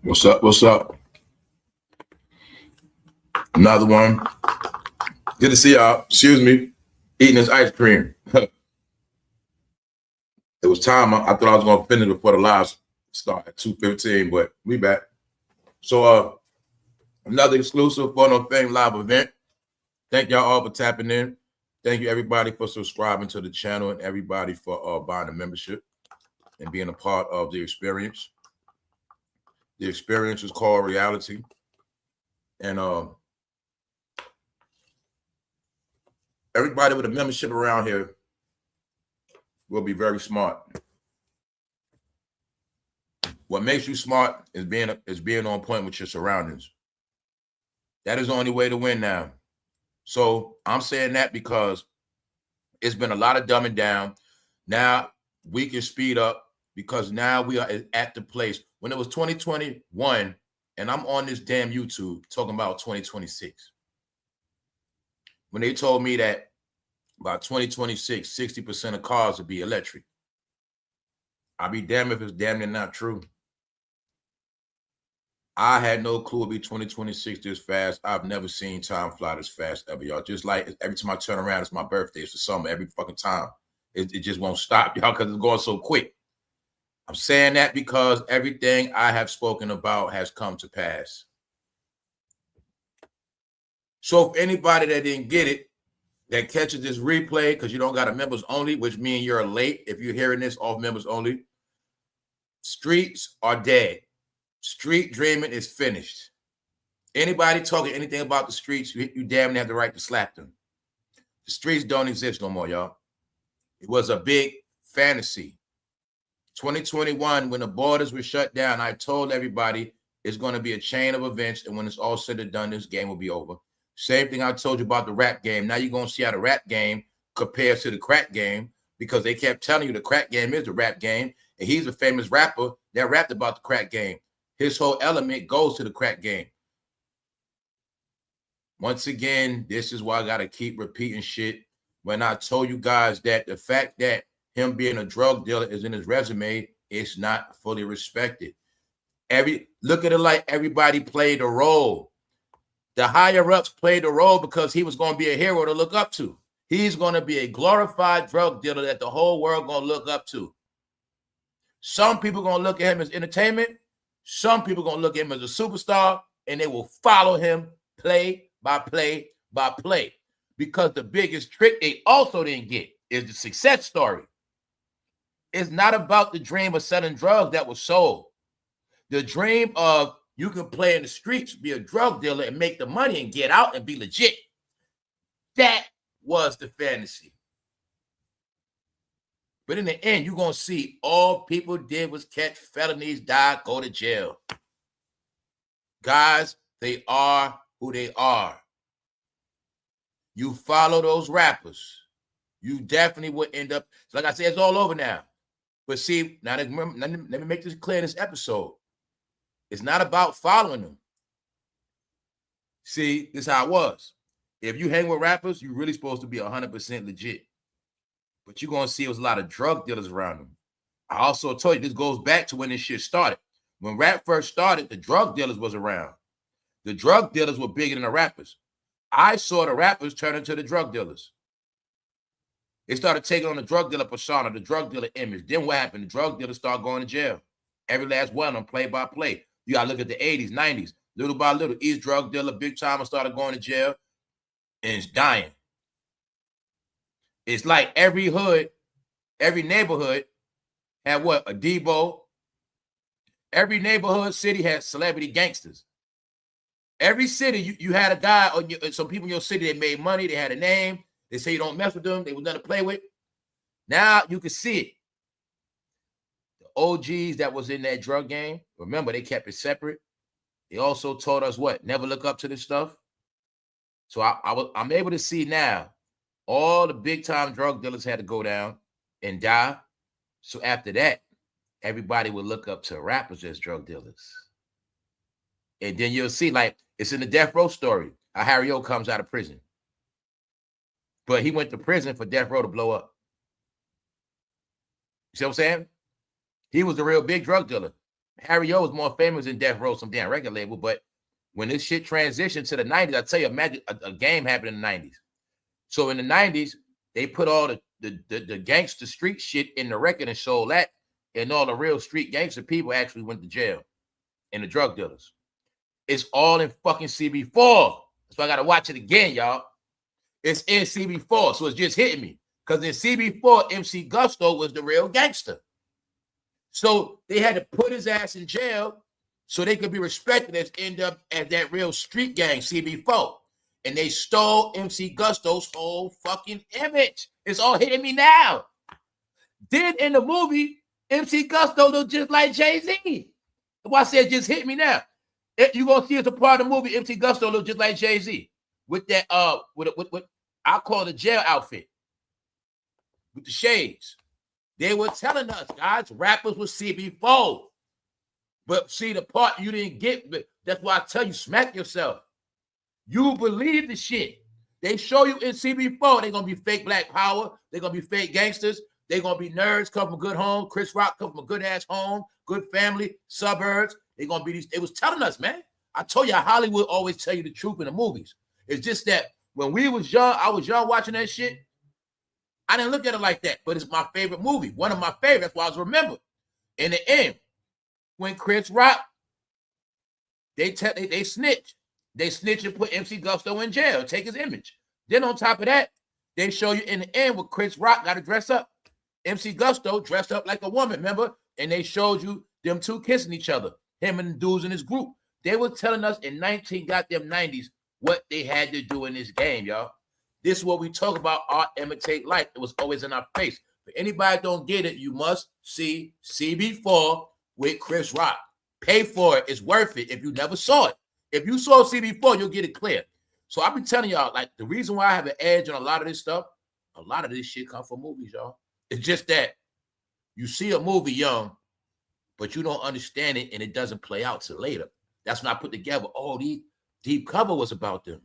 What's up? What's up? Another one. Good to see y'all. Excuse me. Eating this ice cream. It was time. I thought I was gonna finish before the live start at 2:15, but we back. So another exclusive Fun on Fame live event. Thank y'all all for tapping in. Thank you everybody for subscribing to the channel and everybody for buying a membership and being a part of the experience. The experience is called reality. And everybody with a membership around here will be very smart. What makes you smart is being on point with your surroundings. That is the only way to win now. So I'm saying that because it's been a lot of dumbing down. Now we can speed up because now we are at the place. When it was 2021 and I'm on this damn YouTube talking about 2026. When they told me that by 2026, 60% of cars would be electric. I'll be damned if it's damn near not true. I had no clue it'd be 2026 this fast. I've never seen time fly this fast ever, y'all. Just like every time I turn around, it's my birthday. It's the summer every fucking time. It just won't stop, y'all, because it's going so quick. I'm saying that because everything I have spoken about has come to pass. So if anybody that didn't get it, that catches this replay, because you don't got a members only, which means you're late if you're hearing this off members only, streets are dead. Street dreaming is finished. Anybody talking anything about the streets, you damn near have the right to slap them. The streets don't exist no more, y'all. It was a big fantasy. 2021, when the borders were shut down, I told everybody it's going to be a chain of events, and when it's all said and done, this game will be over. Same thing I told you about the rap game. Now you're going to see how the rap game compares to the crack game, because they kept telling you the crack game is the rap game, and he's a famous rapper that rapped about the crack game. His whole element goes to the crack game. Once again, this is why I got to keep repeating shit. When I told you guys that the fact that him being a drug dealer is in his resume, it's not fully respected. Look at it like everybody played a role. The higher-ups played a role because he was going to be a hero to look up to. He's going to be a glorified drug dealer that the whole world going to look up to. Some people going to look at him as entertainment. Some people going to look at him as a superstar, and they will follow him play by play by play. Because the biggest trick they also didn't get is the success story. It's not about the dream of selling drugs that was sold. The dream of you can play in the streets, be a drug dealer, and make the money and get out and be legit. That was the fantasy. But in the end, you're going to see all people did was catch felonies, die, go to jail. Guys, they are who they are. You follow those rappers, you definitely would end up, so like I said, it's all over now. But see, now let me make this clear in this episode. It's not about following them. See, this is how it was. If you hang with rappers, you're really supposed to be 100% legit. But you're going to see there was a lot of drug dealers around them. I also told you, this goes back to when this shit started. When rap first started, the drug dealers was around. The drug dealers were bigger than the rappers. I saw the rappers turn into the drug dealers. They started taking on the drug dealer persona, the drug dealer image. Then what happened? The drug dealers started going to jail. Every last one of them, play by play. You got to look at the 80s, 90s. Little by little, each drug dealer, big timer started going to jail and it's dying. It's like every hood, every neighborhood had what? A Debo. Every neighborhood city had celebrity gangsters. Every city, you had a guy, or some people in your city that made money, they had a name. They say you don't mess with them. They were nothing to play with. Now you can see it. The OGs that was in that drug game, remember, they kept it separate. They also taught us what? Never look up to this stuff. So I'm able to see now all the big-time drug dealers had to go down and die. So after that, everybody would look up to rappers as drug dealers. And then you'll see, like, it's in the Death Row story, how Harry O comes out of prison. But he went to prison for Death Row to blow up. You see what I'm saying? He was a real big drug dealer. Harry O was more famous than Death Row, some damn record label. But when this shit transitioned to the 90s, I tell you, imagine a game happened in the 90s. So in the 90s, they put all the gangster street shit in the record and sold that, and all the real street gangster people actually went to jail, and the drug dealers. It's all in fucking CB4. So I got to watch it again, y'all. It's in CB4, so it's just hitting me. Because in CB4, MC Gusto was the real gangster. So they had to put his ass in jail so they could be respected as end up as that real street gang, CB4. And they stole MC Gusto's whole fucking image. It's all hitting me now. Then in the movie, MC Gusto looked just like Jay-Z. That's why I said just hit me now. You're going to see it's a part of the movie, MC Gusto looked just like Jay-Z. With that, with I call it a jail outfit. With the shades. They were telling us, guys, rappers was CB4. But see, the part you didn't get, that's why I tell you, smack yourself. You believe the shit. They show you in CB4, they're going to be fake black power. They're going to be fake gangsters. They're going to be nerds, come from good home. Chris Rock come from a good-ass home, good family, suburbs. They're going to be these. They was telling us, man. I told you Hollywood always tell you the truth in the movies. It's just that when we was young, I was young watching that shit. I didn't look at it like that, but it's my favorite movie. One of my favorites. That's why I was remembered. In the end, when Chris Rock, they snitch. They snitch and put MC Gusto in jail, take his image. Then on top of that, they show you in the end where Chris Rock got to dress up. MC Gusto dressed up like a woman, remember? And they showed you them two kissing each other, him and the dudes in his group. They were telling us in 90s what they had to do in this game, y'all. This is what we talk about, art imitate life. It was always in our face. If anybody don't get it, you must see CB4 with Chris Rock. Pay for it. It's worth it if you never saw it. If you saw CB4, you'll get it clear. So I've been telling y'all, like, the reason why I have an edge on a lot of this stuff, a lot of this shit comes from movies, y'all. It's just that you see a movie young, but you don't understand it, and it doesn't play out till later. That's when I put together, oh, the Deep Cover was about them.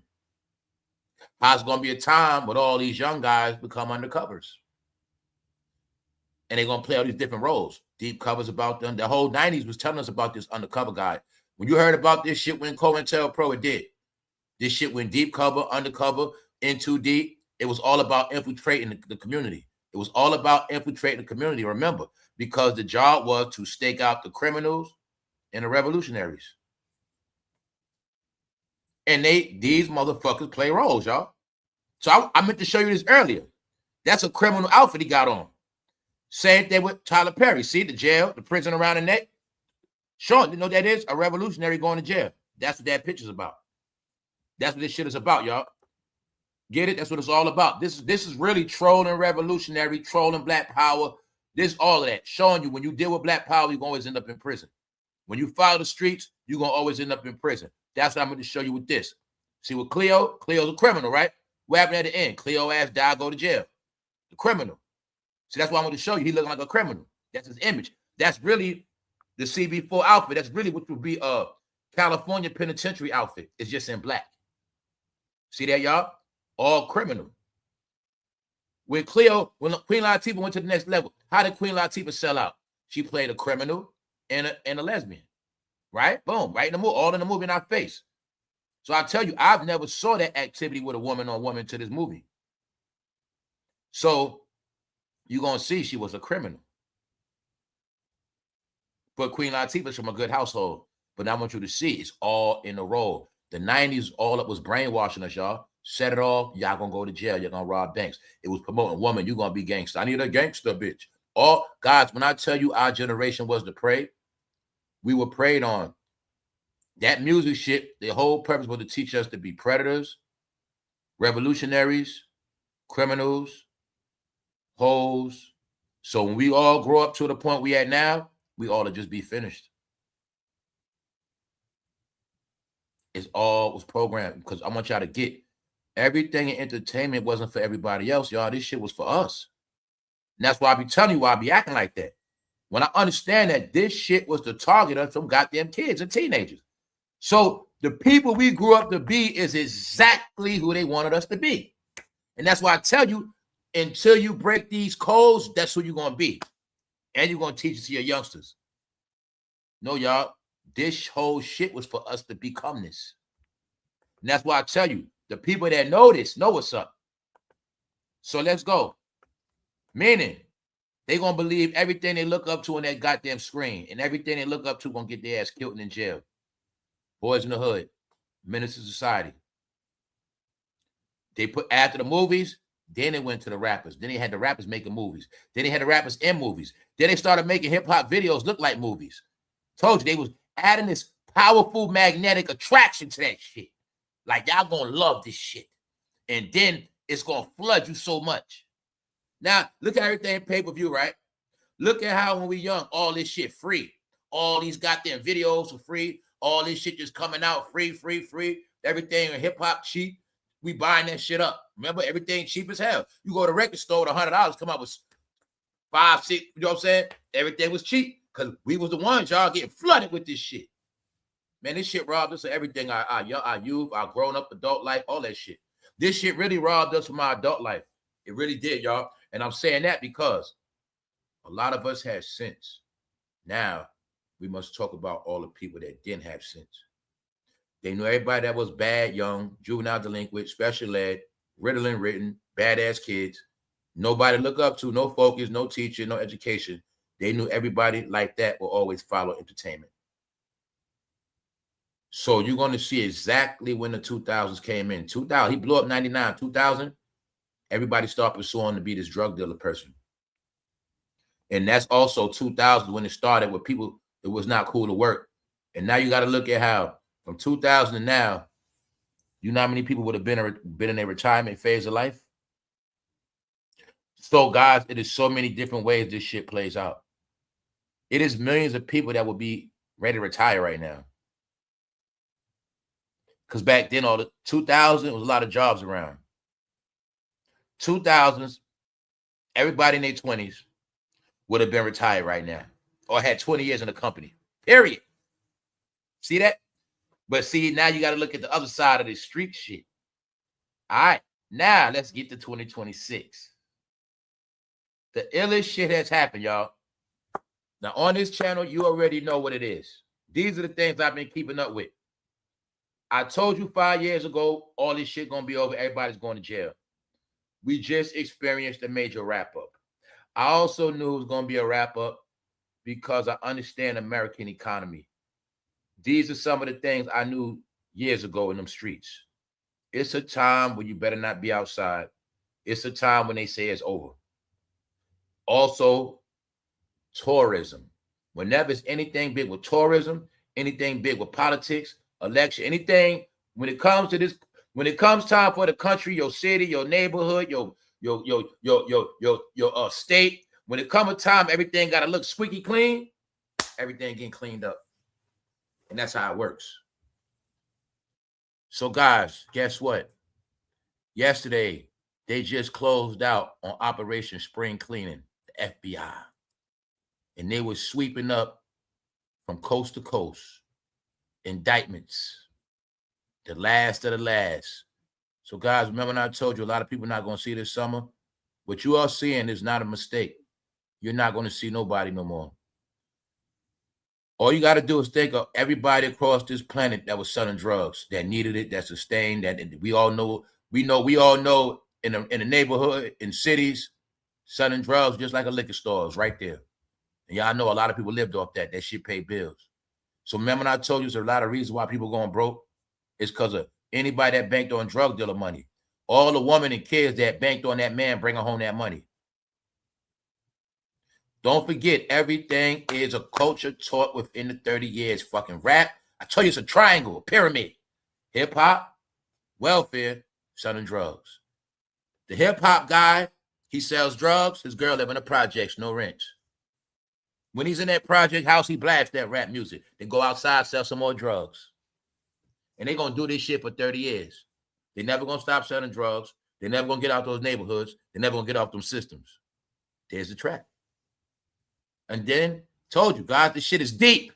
How it's going to be a time when all these young guys become undercovers. And they're going to play all these different roles. Deep Cover's about them. The whole 90s was telling us about this undercover guy. When you heard about this shit when COINTELPRO, it did. This shit went deep cover, undercover, in too deep. It was all about infiltrating the community. It was all about infiltrating the community, remember, because the job was to stake out the criminals and the revolutionaries. And these motherfuckers play roles, y'all. So I meant to show you this earlier. That's a criminal outfit he got on. Same thing with Tyler Perry. See the jail, the prison around the neck? Sean, you know what that is? A revolutionary going to jail. That's what that picture's about. That's what this shit is about, y'all. Get it? That's what it's all about. This is really trolling revolutionary, trolling black power. This all of that. Showing you when you deal with black power, you're going to always end up in prison. When you follow the streets, you're going to always end up in prison. That's what I'm going to show you with this. See with Cleo's a criminal, right? What happened at the end? Cleo ass died, go to jail. The criminal. See, that's why I'm going to show you. He looking like a criminal. That's his image. That's really the CB4 outfit. That's really what would be a California penitentiary outfit. It's just in black. See that, y'all? All criminal. When Queen Latifah went to the next level, how did Queen Latifah sell out? She played a criminal and a lesbian. Right? Boom. Right in the movie. All in the movie in our face. So I tell you, I've never saw that activity with a woman on woman to this movie. So you're going to see she was a criminal. But Queen Latifah's from a good household. But I want you to see it's all in the role. The 90s, all it was brainwashing us, y'all. Set it off, y'all gonna go to jail. You're gonna rob banks. It was promoting woman, you're gonna be gangster. I need a gangster, bitch. All guys, when I tell you our generation was to pray, we were preyed on. That music shit, the whole purpose was to teach us to be predators, revolutionaries, criminals, hoes. So when we all grow up to the point we at now, we ought to just be finished. It's all was programmed because I want y'all to get everything in entertainment wasn't for everybody else, y'all. This shit was for us. And that's why I be telling you why I be acting like that. When I understand that this shit was to target us from goddamn kids and teenagers. So the people we grew up to be is exactly who they wanted us to be. And that's why I tell you, until you break these codes, that's who you're going to be. And you're going to teach it to your youngsters. No, y'all. This whole shit was for us to become this. And that's why I tell you, the people that know this know what's up. So let's go. Meaning, they gonna believe everything they look up to on that goddamn screen, and everything they look up to gonna get their ass killed and in jail. Boys in the Hood, Menace to Society. They put after the movies, then they went to the rappers. Then they had the rappers making movies. Then they had the rappers in movies. Then they started making hip-hop videos look like movies. Told you they was adding this powerful magnetic attraction to that shit. Like, y'all gonna love this shit. And then it's gonna flood you so much. Now, look at everything pay-per-view, right? Look at how when we young, all this shit free. All these goddamn videos for free. All this shit just coming out free. Everything in hip-hop cheap. We buying that shit up. Remember, everything cheap as hell. You go to the record store with $100, come out with 5, 6, you know what I'm saying? Everything was cheap because we was the ones, y'all, getting flooded with this shit. Man, this shit robbed us of everything. Our youth, our grown up adult life, all that shit. This shit really robbed us from our adult life. It really did, y'all. And I'm saying that because a lot of us had sense. Now, we must talk about all the people that didn't have sense. They knew everybody that was bad, young, juvenile delinquent, special ed, Ritalin written, badass kids. Nobody to look up to, no focus, no teacher, no education. They knew everybody like that will always follow entertainment. So you're going to see exactly when the 2000s came in. 2000, he blew up 99. 2000, everybody started pursuing to be this drug dealer person. And that's also 2000 when it started with people, it was not cool to work. And now you got to look at how from 2000 to now, you know how many people would have been in a retirement phase of life? So, guys, it is so many different ways this shit plays out. It is millions of people that will be ready to retire right now. Because back then, all the 2000, was a lot of jobs around. 2000s, everybody in their 20s would have been retired right now or had 20 years in the company, period. See that? But see, now you got to look at the other side of this street shit. All right, now let's get to 2026. The illest shit has happened, y'all. Now, on this channel, you already know what it is. These are the things I've been keeping up with. I told you 5 years ago, all this shit going to be over. Everybody's going to jail. We just experienced a major wrap-up. I also knew it was going to be a wrap-up because I understand American economy. These are some of the things I knew years ago in them streets. It's a time when you better not be outside. It's a time when they say it's over. Also, tourism. Whenever it's anything big with tourism, anything big with politics, election, anything, when it comes to this, when it comes time for the country, your city, your neighborhood, your state, when it comes a time, everything got to look squeaky clean, everything getting cleaned up. And that's how it works. So, guys, guess what? Yesterday, they just closed out on Operation Spring Cleaning, the FBI. And they were sweeping up from coast to coast indictments, the last of the last. So, guys, remember when I told you a lot of people not going to see this summer? What you are seeing is not a mistake. You're not going to see nobody no more. All you got to do is think of everybody across this planet that was selling drugs, that needed it, that sustained, that we all know. We all know in the neighborhood, in cities, selling drugs just like a liquor store is right there. And y'all know a lot of people lived off that. That shit paid bills. So remember when I told you there's a lot of reasons why people going broke? It's because of anybody that banked on drug dealer money. All the women and kids that banked on that man bringing home that money. Don't forget, everything is a culture taught within the 30 years. Fucking rap. I tell you, it's a triangle, a pyramid. Hip-hop, welfare, selling drugs. The hip-hop guy, he sells drugs. His girl live in the projects, no rent. When he's in that project house, he blasts that rap music. They go outside, sell some more drugs. And they're going to do this shit for 30 years. They're never going to stop selling drugs. They're never going to get out those neighborhoods. They're never going to get off them systems. There's the trap. And then, told you, guys, this shit is deep.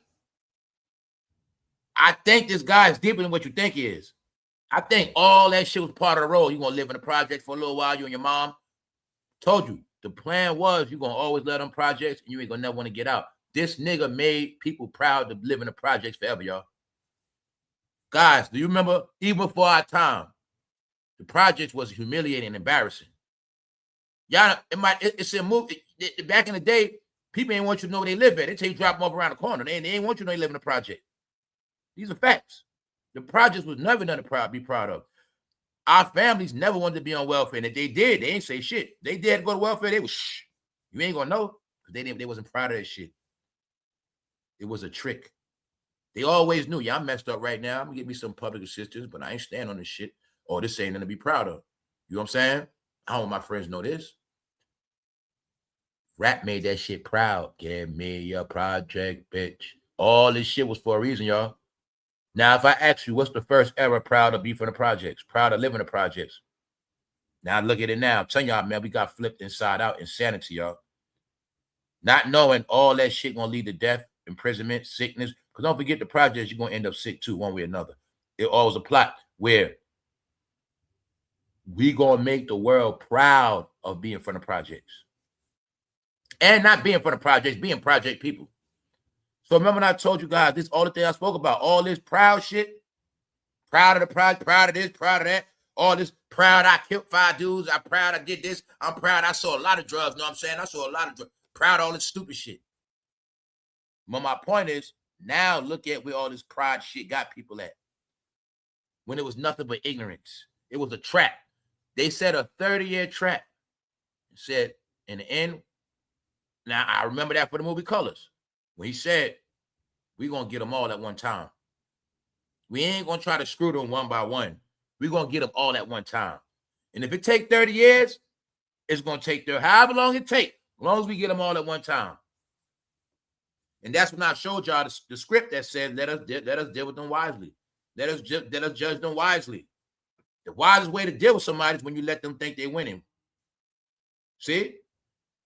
I think this guy is deeper than what you think he is. I think all that shit was part of the role. You're going to live in the project for a little while, you and your mom. Told you, the plan was you're going to always let them projects and you ain't going to never want to get out. This nigga made people proud to live in the projects forever, y'all. Guys, do you remember, even before our time, the projects was humiliating and embarrassing. Y'all, it's a movie. Back in the day, people ain't want you to know where they live at. They tell you drop them off around the corner. They ain't want you to know they live in a project. These are facts. The projects was never nothing to be proud of. Our families never wanted to be on welfare. And if they did, they ain't say shit. They did go to welfare, they was shh. You ain't gonna know. Because they wasn't proud of that shit. It was a trick. They always knew, yeah, I'm messed up right now. I'm gonna get me some public assistance, but I ain't stand on this shit. Or this ain't nothing to be proud of. You know what I'm saying? I don't want my friends know this. Rap made that shit proud. Give me your project, bitch. All this shit was for a reason, y'all. Now, if I ask you, what's the first era proud to be from the projects? Proud to live in the projects. Now, look at it now. I'm telling y'all, man, we got flipped inside out. Insanity, y'all. Not knowing all that shit gonna lead to death, imprisonment, sickness. Because don't forget the projects, you're gonna end up sick too, one way or another. It always a plot where we gonna make the world proud of being from the projects. And not being from the projects, being project people. So remember when I told you guys, this all the thing I spoke about, all this proud shit, proud of the project, proud of this, proud of that, all this proud I killed 5 dudes, I'm proud I did this, I'm proud I saw a lot of drugs, know what I'm saying? I saw a lot of drugs, proud of all this stupid shit. But my point is, now look at where all this pride shit got people at. When it was nothing but ignorance. It was a trap. They set a 30-year trap. Said, in the end, now I remember that for the movie Colors. When he said, we're going to get them all at one time. We ain't going to try to screw them one by one. We're going to get them all at one time. And if it takes 30 years, it's going to take however long it takes, as long as we get them all at one time. And that's when I showed y'all the script that said, let us deal with them wisely. Let us judge them wisely. The wisest way to deal with somebody is when you let them think they're winning. See?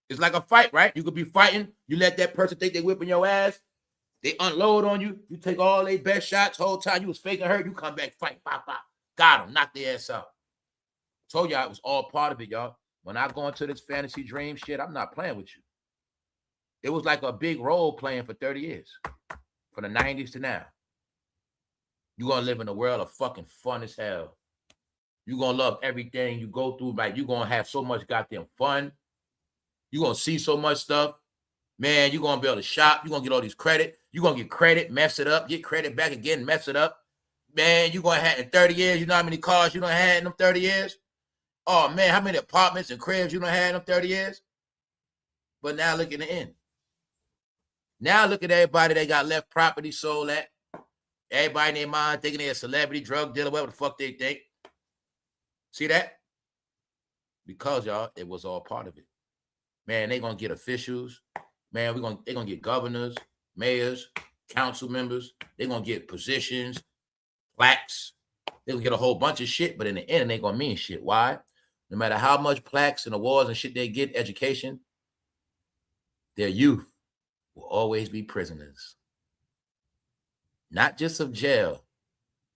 It's like a fight, right? You could be fighting. You let that person think they're whipping your ass. They unload on you. You take all their best shots. Whole time you was faking hurt. You come back, fight, pop, pop. Got them. Knock their ass out. Told y'all it was all part of it, y'all. When I go into this fantasy dream shit, I'm not playing with you. It was like a big role playing for 30 years. From the 90s to now. You're going to live in a world of fucking fun as hell. You're going to love everything you go through. Like, you're going to have so much goddamn fun. You're going to see so much stuff. Man, you're going to be able to shop. You're going to get all these credit. You're going to get credit, mess it up, get credit back again, mess it up. Man, you're going to have in 30 years, you know how many cars you done had in them 30 years? Oh, man, how many apartments and cribs you done had in them 30 years? But now look at the end. Now look at everybody that got left property sold at. Everybody in their mind thinking they're a celebrity, drug dealer, whatever the fuck they think. See that? Because, y'all, it was all part of it. Man, they're going to get officials. Man, they're going to get governors, mayors, council members. They're going to get positions, plaques. They're going to get a whole bunch of shit, but in the end, it ain't going to mean shit. Why? No matter how much plaques and awards and shit they get, education, their youth will always be prisoners. Not just of jail.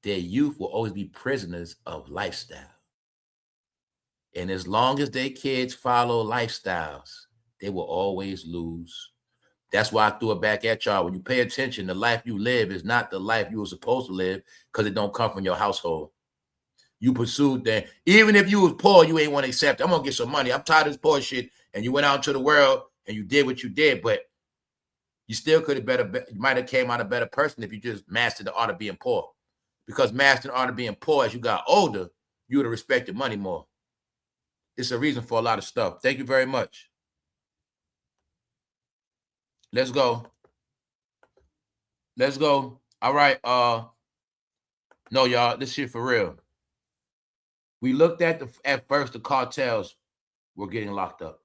Their youth will always be prisoners of lifestyle. And as long as their kids follow lifestyles, they will always lose. That's why I threw it back at y'all. When you pay attention, the life you live is not the life you were supposed to live because it don't come from your household. You pursued that. Even if you was poor, you ain't want to accept it. I'm going to get some money. I'm tired of this poor shit. And you went out into the world and you did what you did, but you still could have you might have came out a better person if you just mastered the art of being poor. Because mastering the art of being poor as you got older, you would have respected money more. It's a reason for a lot of stuff. Thank you very much. Let's go. Let's go. All right. No, y'all, this shit for real. We looked at first the cartels were getting locked up.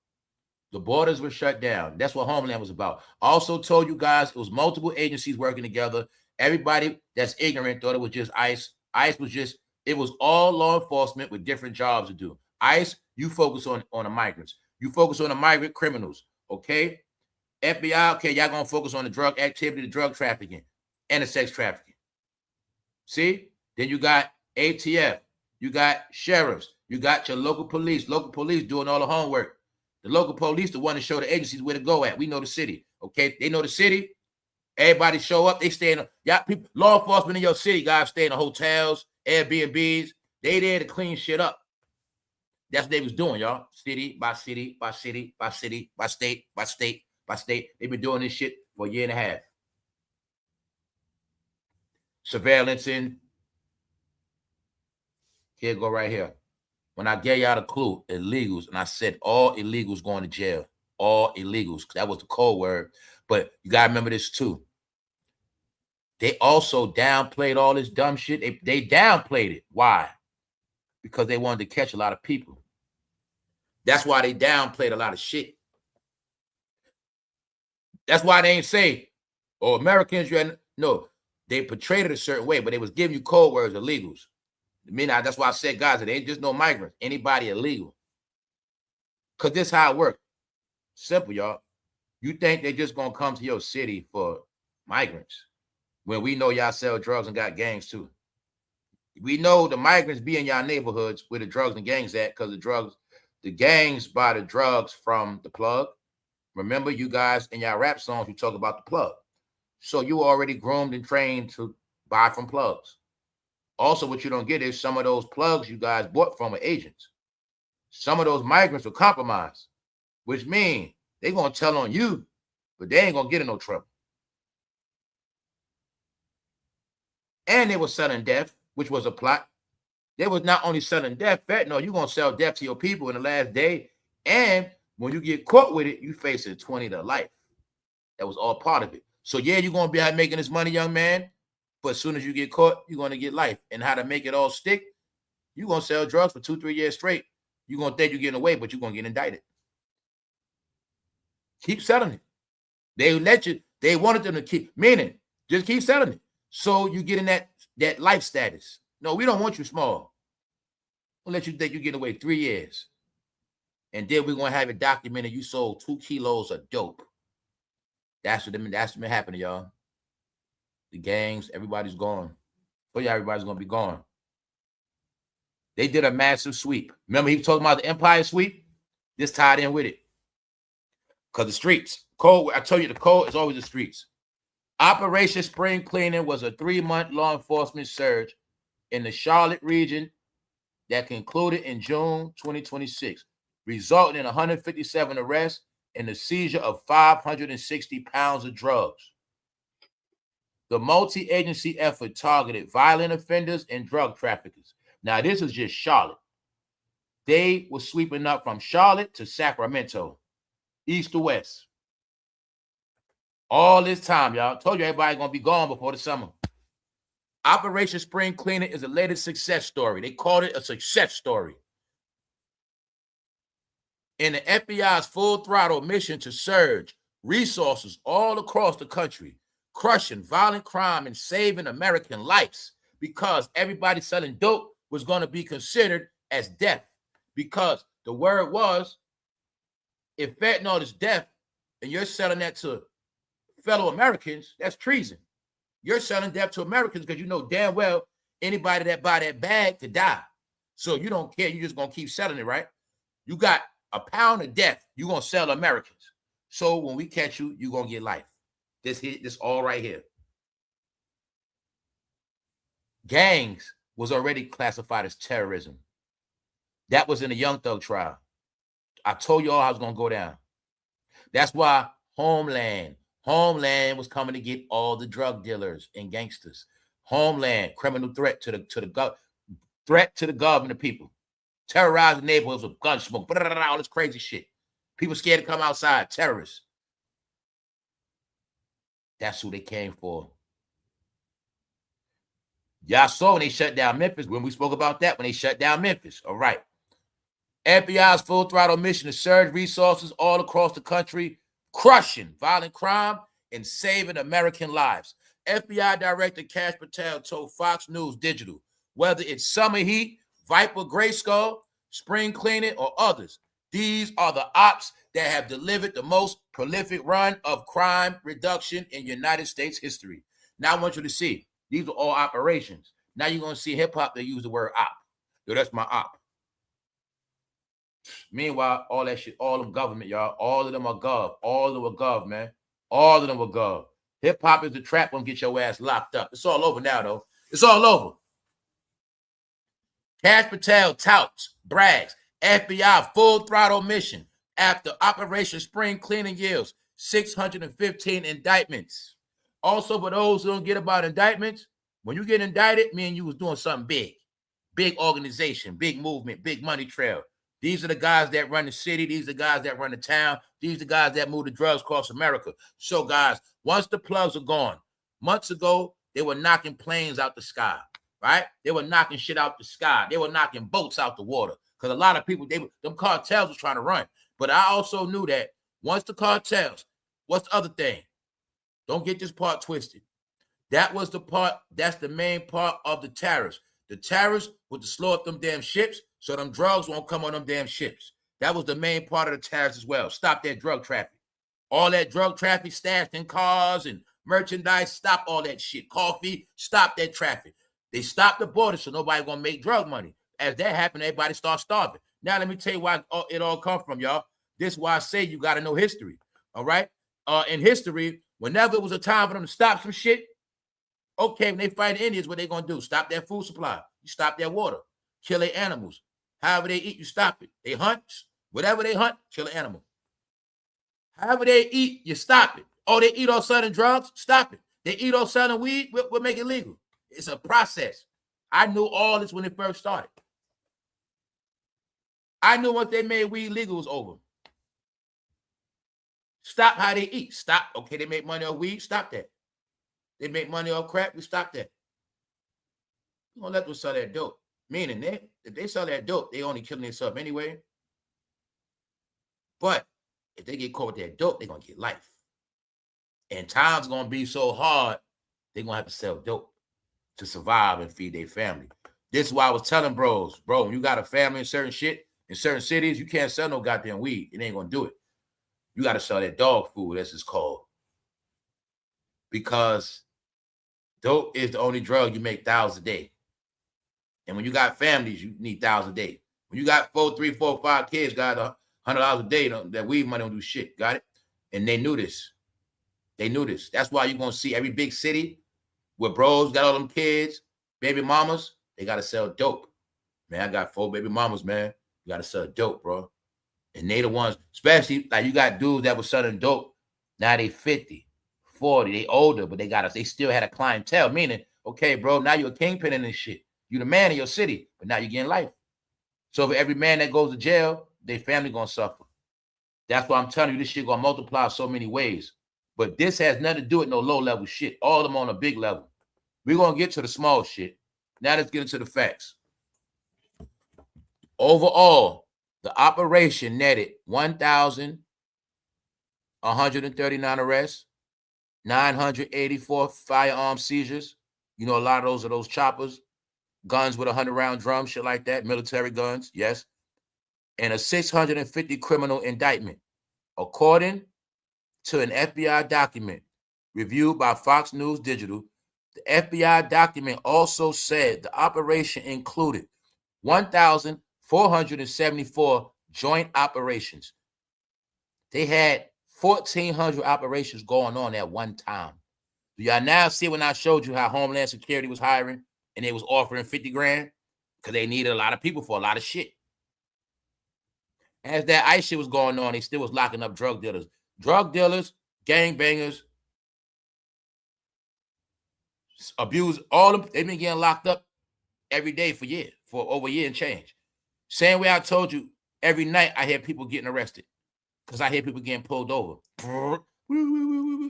The borders were shut down. That's what Homeland was about. Also told you guys it was multiple agencies working together. Everybody that's ignorant thought it was just ICE. ICE was just, it was all law enforcement with different jobs to do. ICE, you focus on the migrants. You focus on the migrant criminals, okay? FBI, okay, y'all gonna focus on the drug activity, the drug trafficking, and the sex trafficking. See? Then you got ATF, you got sheriffs, you got your local police doing all the homework. The local police, the one to show the agencies where to go at. We know the city, Okay, they know the city. Everybody show up. They stay in people, law enforcement in your city, guys stay in the hotels, Airbnbs. They there to clean shit up. That's what they was doing, y'all. City by city by city by city by state by state by state. They've been doing this shit for a year and a half. Surveillance in. Here go right here. When I gave y'all the clue, illegals, and I said all illegals going to jail. All illegals. That was the code word. But you got to remember this too. They also downplayed all this dumb shit. They downplayed it. Why? Because they wanted to catch a lot of people. That's why they downplayed a lot of shit. That's why they ain't say, oh, Americans, no. They portrayed it a certain way, but they was giving you code words, illegals. That's why I said, guys, it ain't just no migrants. Anybody illegal. Because this is how it works. Simple, y'all. You think they just going to come to your city for migrants when we know y'all sell drugs and got gangs too. We know the migrants be in y'all neighborhoods where the drugs and gangs at because the gangs buy the drugs from the plug. Remember, you guys in y'all rap songs, you talk about the plug. So you already groomed and trained to buy from plugs. Also, what you don't get is some of those plugs you guys bought from are agents. Some of those migrants are compromised, which means they're going to tell on you, but they ain't going to get in no trouble. And they were selling death, which was a plot. They was not only selling death, fentanyl, you're going to sell death to your people in the last day. And when you get caught with it, you face a 20 to life. That was all part of it. So, yeah, you're going to be out making this money, young man. But as soon as you get caught, you're going to get life. And how to make it all stick, you're going to sell drugs for 2-3 years straight. You're going to think you're getting away, but you're going to get indicted. Keep selling it. They wanted them to keep, meaning, just keep selling it. So you get in that life status. No, we don't want you small. We'll let you think you're getting away 3 years. And then we're going to have it documented you sold 2 kilos of dope. That's been happening, y'all. The gangs, everybody's gone. Oh, yeah, everybody's going to be gone. They did a massive sweep. Remember, he was talking about the Empire sweep? This tied in with it. Because the streets, code, I told you the code is always the streets. Operation Spring Cleaning was a 3-month law enforcement surge in the Charlotte region that concluded in June 2026, resulting in 157 arrests and the seizure of 560 pounds of drugs. The multi-agency effort targeted violent offenders and drug traffickers. Now, this is just Charlotte. They were sweeping up from Charlotte to Sacramento, east to west. All this time, y'all. Told you everybody going to be gone before the summer. Operation Spring Cleaning is the latest success story. They called it a success story. In the FBI's full throttle mission to surge resources all across the country, crushing violent crime and saving American lives, because everybody selling dope was going to be considered as death. Because the word was, if fentanyl is death and you're selling that to fellow Americans, that's treason. You're selling death to Americans because you know damn well anybody that buy that bag could die. So you don't care. You're just going to keep selling it, right? You got a pound of death. You're going to sell Americans. So when we catch you, you're going to get life. This all right here. Gangs was already classified as terrorism. That was in the Young Thug trial. I told you all how it was going to go down. That's why Homeland was coming to get all the drug dealers and gangsters. Homeland, criminal threat to the threat to the government of people. Terrorizing neighborhoods with gun smoke, all this crazy shit. People scared to come outside, terrorists. That's who they came for. Y'all saw when they shut down Memphis, when we spoke about that, when they shut down Memphis. All right. FBI's full throttle mission to surge resources all across the country, crushing violent crime and saving American lives. FBI Director Kash Patel told Fox News Digital, whether it's Summer Heat, Viper Grayskull, Spring Cleaning, or others, these are the ops that have delivered the most prolific run of crime reduction in United States history. Now I want you to see, these are all operations. Now you're going to see hip-hop, they use the word op. Yo, that's my op. Meanwhile, all that shit, all of government, y'all, all of them are gov. All of them are gov, man. All of them were gone. Hip hop is the trap gonna get your ass locked up. It's all over now, though. It's all over. Cash Patel touts, brags, FBI full throttle mission after Operation Spring Cleaning yields 615 indictments. Also, for those who don't get about indictments, when you get indicted, me and you was doing something big. Big organization, big movement, big money trail. These are the guys that run the city. These are the guys that run the town. These are the guys that move the drugs across America. So, guys, once the plugs are gone, months ago, they were knocking planes out the sky, right? They were knocking shit out the sky. They were knocking boats out the water. Because a lot of people, them cartels was trying to run. But I also knew that once the cartels, what's the other thing? Don't get this part twisted. That was the part, that's the main part of the tariffs. The tariffs were to slow up them damn ships so them drugs won't come on them damn ships. That was the main part of the tariffs as well. Stop that drug traffic. All that drug traffic stashed in cars and merchandise, stop all that shit. Coffee, stop that traffic. They stopped the border so nobody gonna make drug money. As that happened, everybody starts starving. Now let me tell you why it all come from, y'all. This is why I say you got to know history, all right? In history, whenever it was a time for them to stop some shit, okay, when they fight the Indians, what they gonna do? Stop their food supply. You stop their water. Kill their animals. However they eat, you stop it. They hunt. Whatever they hunt, kill the animal. However they eat, you stop it. Oh, they eat on selling drugs? Stop it. They eat on selling weed? We'll make it legal. It's a process. I knew all this when it first started. I knew once they made weed legal, it was over. Stop how they eat. Stop. Okay, they make money off weed. Stop that. They make money off crack. We stop that. You don't let them sell that dope. Meaning, if they sell that dope, they only killing themselves anyway. But if they get caught with that dope, they're going to get life. And time's going to be so hard, they're going to have to sell dope to survive and feed their family. This is why I was telling bros, bro, when you got a family in certain shit, in certain cities, you can't sell no goddamn weed. It ain't going to do it. You got to sell that dog food, as it's called. Because dope is the only drug you make thousands a day. And when you got families, you need thousands a day. When you got 4, 3, 4, 5 kids, got $100 a day, that weed money don't do shit. Got it? And they knew this. They knew this. That's why you're going to see every big city where bros got all them kids, baby mamas, they got to sell dope. Man, I got 4 baby mamas, man. You got to sell dope, bro. And they the ones, especially like you got dudes that were selling dope. Now they 50, 40, they older, but they still had a clientele. Meaning, okay, bro, now you're a kingpin in this shit. You the man in your city, but now you're getting life. So for every man that goes to jail, their family gonna suffer. That's why I'm telling you, this shit gonna multiply so many ways. But this has nothing to do with no low-level shit. All of them on a big level. We're gonna get to the small shit. Now let's get into the facts. Overall, the operation netted 1,139 arrests, 984 firearm seizures. You know, a lot of those are those choppers, guns with 100-round drums, shit like that, military guns, yes. And a 650 criminal indictment. According to an FBI document reviewed by Fox News Digital, the FBI document also said the operation included 1,474 joint operations. They had 1,400 operations going on at one time. Do y'all now see when I showed you how Homeland Security was hiring and they was offering 50 grand because they needed a lot of people for a lot of shit? As that ICE shit was going on, they still was locking up drug dealers. Drug dealers, gangbangers, abuse, all of them, they've been getting locked up every day for over a year and change. Same way I told you, every night I hear people getting arrested because I hear people getting pulled over.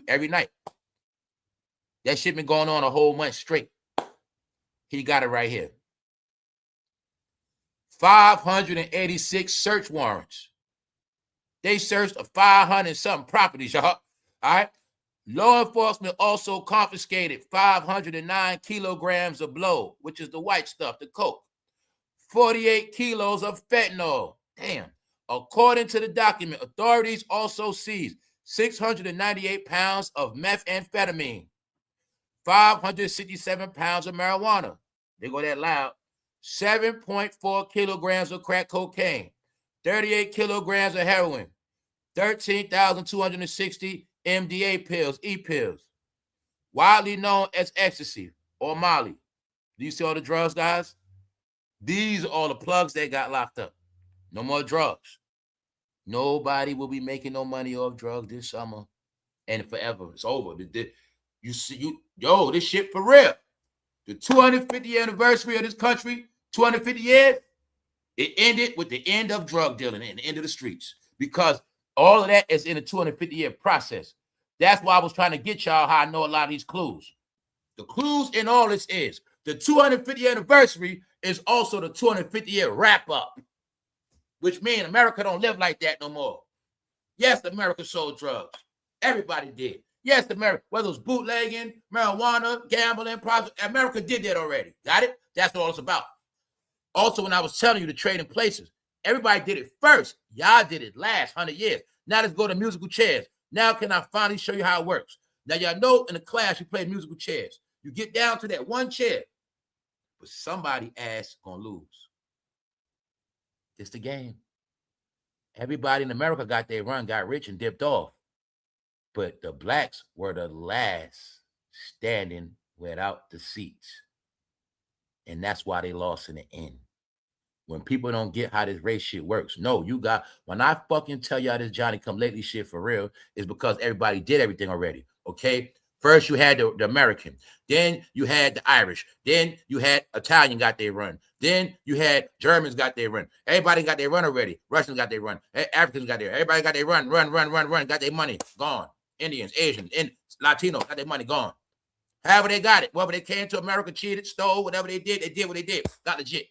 Every night. That shit been going on a whole month straight. He got it right here. 586 search warrants. They searched 500-something properties, y'all. All right. Law enforcement also confiscated 509 kilograms of blow, which is the white stuff, the coke. 48 kilos of fentanyl. Damn. According to the document, authorities also seized 698 pounds of methamphetamine, 567 pounds of marijuana. They go that loud. 7.4 kilograms of crack cocaine, 38 kilograms of heroin, 13,260 MDA pills, E-pills, widely known as ecstasy or Molly. Do you see all the drugs, guys? These are all the plugs they got locked up. No more drugs. Nobody will be making no money off drugs this summer and forever. It's over. You see, this shit for real. The 250th anniversary of this country, 250 years, it ended with the end of drug dealing and the end of the streets, because all of that is in a 250-year process. That's why I was trying to get y'all how I know a lot of these clues. The clues in all this is the 250th anniversary is also the 250-year wrap-up, which means America don't live like that no more. Yes, America sold drugs. Everybody did. Yes, America, whether it was bootlegging, marijuana, gambling, America did that already. Got it? That's what all it's about. Also, when I was telling you to trade in places, everybody did it first. Y'all did it last 100 years. Now let's go to musical chairs. Now can I finally show you how it works? Now y'all know in the class you play musical chairs. You get down to that one chair, but somebody ass gonna lose. It's the game. Everybody in America got their run, got rich, and dipped off. But the blacks were the last standing without the seats. And that's why they lost in the end. When people don't get how this race shit works. No, when I fucking tell y'all this Johnny come lately shit for real, is because everybody did everything already. Okay? First you had the American, then you had the Irish, then you had Italian got their run, then you had Germans got their run. Everybody got their run already. Russians got their run. Africans got their, everybody got their run, got their money, gone. Indians, Asians, and Latinos got their money gone. However they got it, whether they came to America, cheated, stole, whatever they did what they did. Got legit.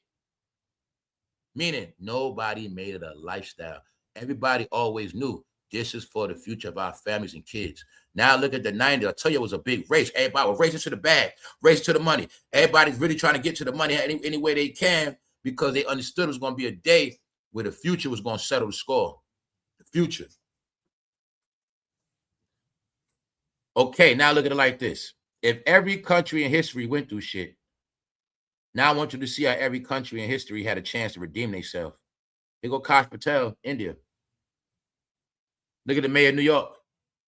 Meaning nobody made it a lifestyle. Everybody always knew this is for the future of our families and kids. Now look at the 90s. I tell you, it was a big race. Everybody was racing to the bag, racing to the money. Everybody's really trying to get to the money any way they can, because they understood it was going to be a day where the future was going to settle the score. The future. Okay, now look at it like this. If every country in history went through shit, now I want you to see how every country in history had a chance to redeem themselves. Here go Kash Patel, India. Look at the mayor of New York.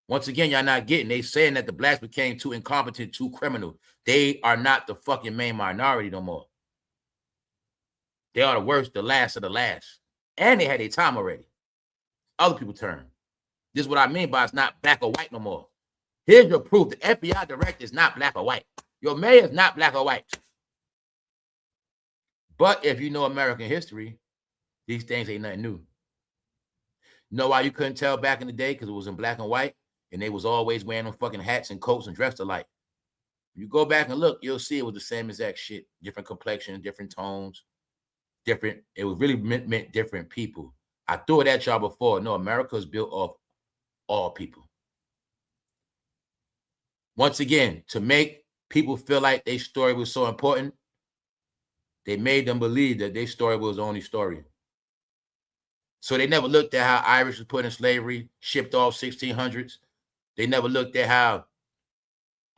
Once again, y'all not getting. They saying that the blacks became too incompetent, too criminal. They are not the fucking main minority no more. They are the worst, the last of the last. And they had their time already. Other people turn. This is what I mean by it's not black or white no more. Here's your proof. The FBI director is not black or white. Your mayor is not black or white. But if you know American history, these things ain't nothing new. You know why you couldn't tell back in the day? Because it was in black and white, and they was always wearing them fucking hats and coats and dressed alike. You go back and look, you'll see it was the same exact shit. Different complexion, different tones, different. It was really meant different people. I threw it at y'all before. No, America is built off all people. Once again, to make people feel like their story was so important, they made them believe that their story was the only story. So they never looked at how Irish was put in slavery, shipped off 1600s. They never looked at how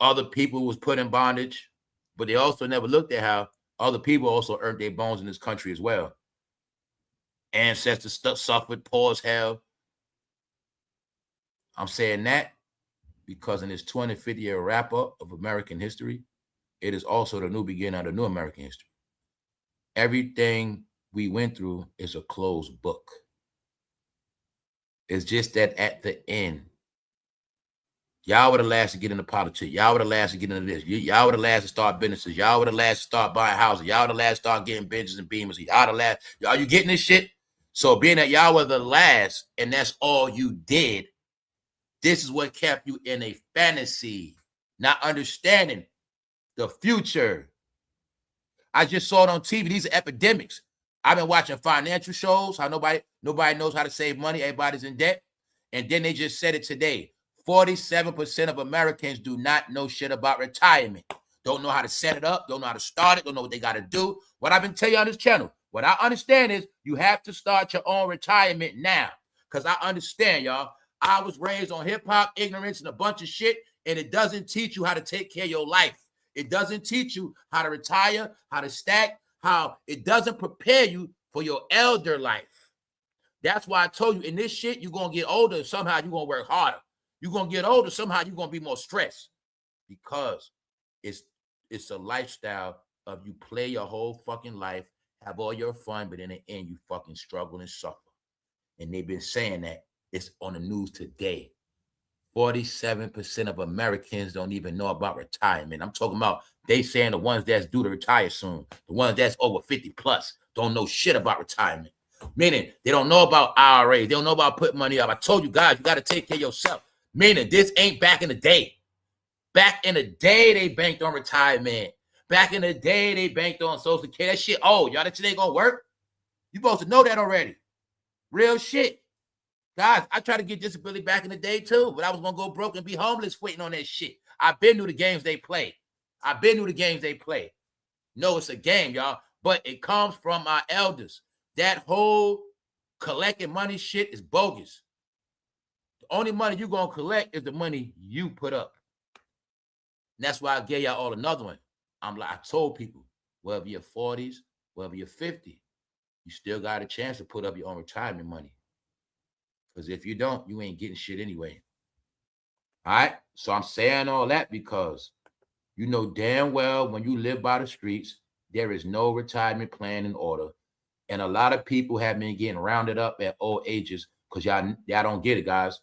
other people was put in bondage, but they also never looked at how other people also earned their bones in this country as well. Ancestors suffered, poor as hell. I'm saying that because in this 250-year wrap-up of American history, it is also the new beginning of the new American history. Everything we went through is a closed book. It's just that at the end, y'all were the last to get into politics. Y'all were the last to get into this. Y'all were the last to start businesses. Y'all were the last to start buying houses. Y'all were the last to start getting Benzes and Beamers. Y'all the last. Y'all, you getting this shit? So being that y'all were the last and that's all you did, this is what kept you in a fantasy, not understanding the future. I just saw it on TV. These are epidemics. I've been watching financial shows, how nobody knows how to save money. Everybody's in debt. And then they just said it today. 47% of Americans do not know shit about retirement. Don't know how to set it up. Don't know how to start it. Don't know what they got to do. What I've been telling you on this channel, what I understand is you have to start your own retirement now. Because I understand, y'all. I was raised on hip-hop, ignorance, and a bunch of shit, and it doesn't teach you how to take care of your life. It doesn't teach you how to retire, how to stack, how it doesn't prepare you for your elder life. That's why I told you in this shit, you're going to get older. Somehow you're going to work harder. You're going to get older. Somehow you're going to be more stressed because it's a lifestyle of you play your whole fucking life, have all your fun, but in the end, you fucking struggle and suffer. And they've been saying that. It's on the news today. 47% of Americans don't even know about retirement. I'm talking about they saying the ones that's due to retire soon, the ones that's over 50 plus don't know shit about retirement. Meaning they don't know about IRAs. They don't know about putting money up. I told you guys, you got to take care of yourself. Meaning this ain't back in the day. Back in the day, they banked on retirement. Back in the day, they banked on Social Security. That shit, y'all, that shit ain't gonna work. You supposed to know that already. Real shit. Guys, I tried to get disability back in the day too, but I was gonna go broke and be homeless waiting on that shit. I've been through the games they play. No, it's a game, y'all, but it comes from our elders. That whole collecting money shit is bogus. The only money you're gonna collect is the money you put up. And that's why I gave y'all all another one. I told people, whether you're 40s, whether you're 50, you still got a chance to put up your own retirement money. Because if you don't, you ain't getting shit anyway. All right? So I'm saying all that because you know damn well when you live by the streets, there is no retirement plan in order. And a lot of people have been getting rounded up at old ages because y'all don't get it, guys.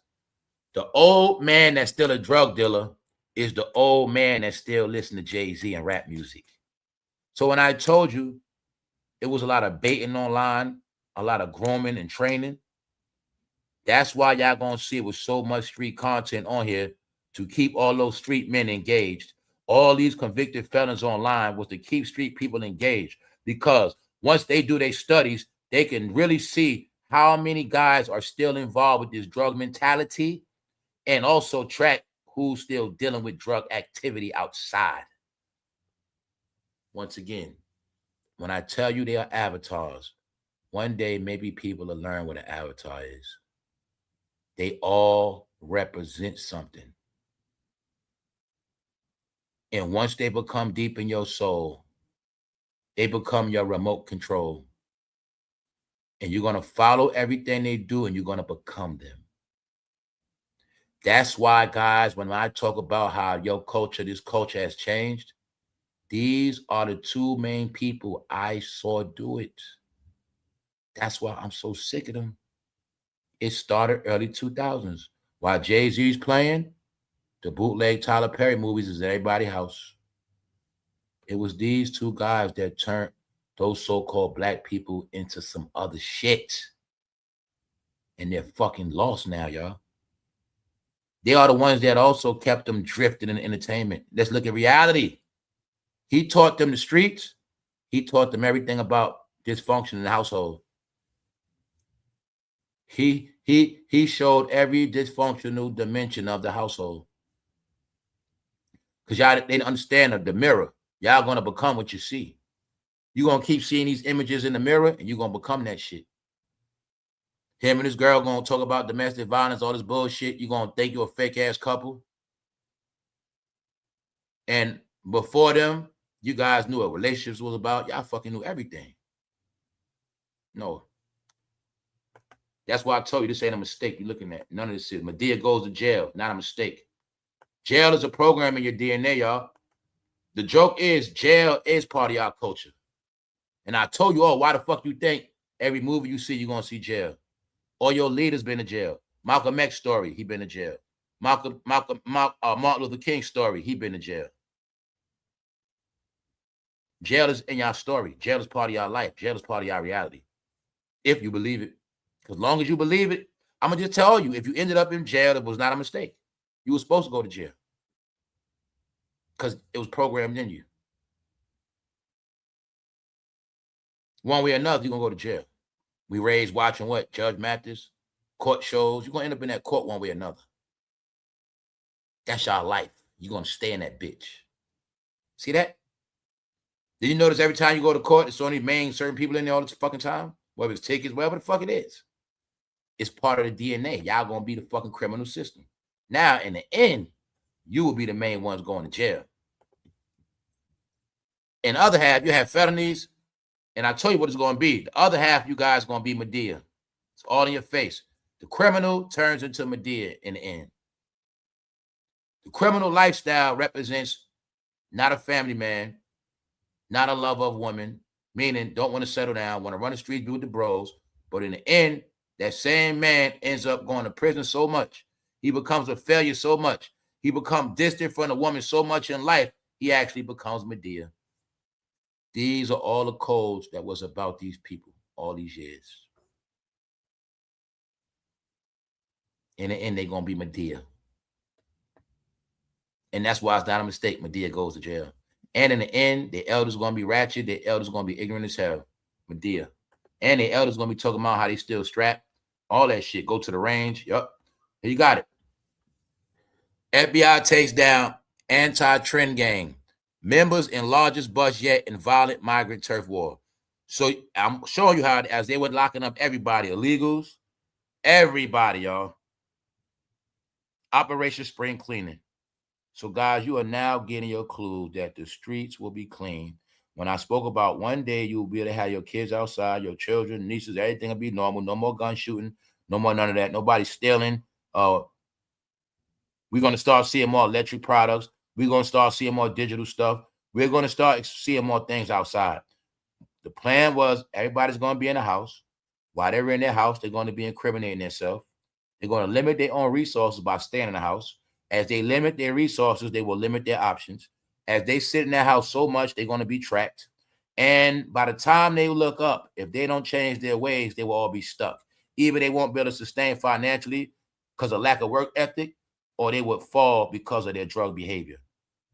The old man that's still a drug dealer is the old man that still listen to Jay-Z and rap music. So when I told you it was a lot of baiting online, a lot of grooming and training, that's why y'all gonna see it with so much street content on here to keep all those street men engaged. All these convicted felons online was to keep street people engaged, because once they do their studies, they can really see how many guys are still involved with this drug mentality and also track who's still dealing with drug activity outside. Once again, when I tell you they are avatars, one day maybe people will learn what an avatar is. They all represent something. And once they become deep in your soul, they become your remote control. And you're going to follow everything they do and you're going to become them. That's why, guys, when I talk about how this culture has changed, these are the two main people I saw do it. That's why I'm so sick of them. It started early 2000s. While Jay-Z's playing, the bootleg Tyler Perry movies is in everybody's house. It was these two guys that turned those so-called black people into some other shit. And they're fucking lost now, y'all. They are the ones that also kept them drifting in entertainment. Let's look at reality. He taught them the streets. He taught them everything about dysfunction in the household. He showed every dysfunctional dimension of the household. Because y'all, they didn't understand the mirror. Y'all going to become what you see. You're going to keep seeing these images in the mirror, and you're going to become that shit. Him and this girl going to talk about domestic violence, all this bullshit. You're going to think you're a fake-ass couple. And before them, you guys knew what relationships was about. Y'all fucking knew everything. No. That's why I told you this ain't a mistake you're looking at. None of this is. Madea goes to jail. Not a mistake. Jail is a program in your DNA, y'all. The joke is jail is part of y'all culture. And I told you, why the fuck you think every movie you see, you're going to see jail? All your leaders been to jail. Malcolm X story, he been to jail. Martin Luther King story, he been to jail. Jail is in y'all story. Jail is part of y'all life. Jail is part of y'all reality. If you believe it. As long as you believe it, I'm going to just tell you, if you ended up in jail, it was not a mistake. You were supposed to go to jail. Because it was programmed in you. One way or another, you're going to go to jail. We raised watching what? Judge Mathis, court shows. You're going to end up in that court one way or another. That's your life. You're going to stay in that bitch. See that? Did you notice every time you go to court, it's only main certain people in there all the fucking time? Whether it's tickets, whatever the fuck it is. It's part of the DNA. Y'all going to be the fucking criminal system. Now, in the end, you will be the main ones going to jail. In the other half, you have felonies, and I tell you what it's going to be. The other half, you guys going to be Madea. It's all in your face. The criminal turns into Madea in the end. The criminal lifestyle represents not a family man, not a lover of women, meaning don't want to settle down, want to run the streets, be with the bros. But in the end, that same man ends up going to prison so much. He becomes a failure so much. He becomes distant from the woman so much in life, he actually becomes Medea. These are all the codes that was about these people all these years. In the end, they're going to be Medea. And that's why it's not a mistake. Medea goes to jail. And in the end, the elders going to be ratchet. The elders going to be ignorant as hell. Medea. And the elders going to be talking about how they still strapped. All that shit. Go to the range. Yup. You got it. FBI takes down anti-trend gang. Members in largest bust yet in violent migrant turf war. So I'm showing you how, as they were locking up everybody, illegals, everybody, y'all. Operation Spring Cleaning. So, guys, you are now getting your clue that the streets will be clean. When I spoke about one day you will be able to have your kids outside, your children, nieces, everything will be normal. No more gun shooting. No more none of that. Nobody stealing. We're going to start seeing more electric products. We're going to start seeing more digital stuff. We're going to start seeing more things outside. The plan was everybody's going to be in the house. While they're in their house, they're going to be incriminating themselves. They're going to limit their own resources by staying in the house. As they limit their resources, they will limit their options. As they sit in their house so much, they're going to be tracked. And by the time they look up, if they don't change their ways, they will all be stuck. Either they won't be able to sustain financially because of lack of work ethic, or they would fall because of their drug behavior.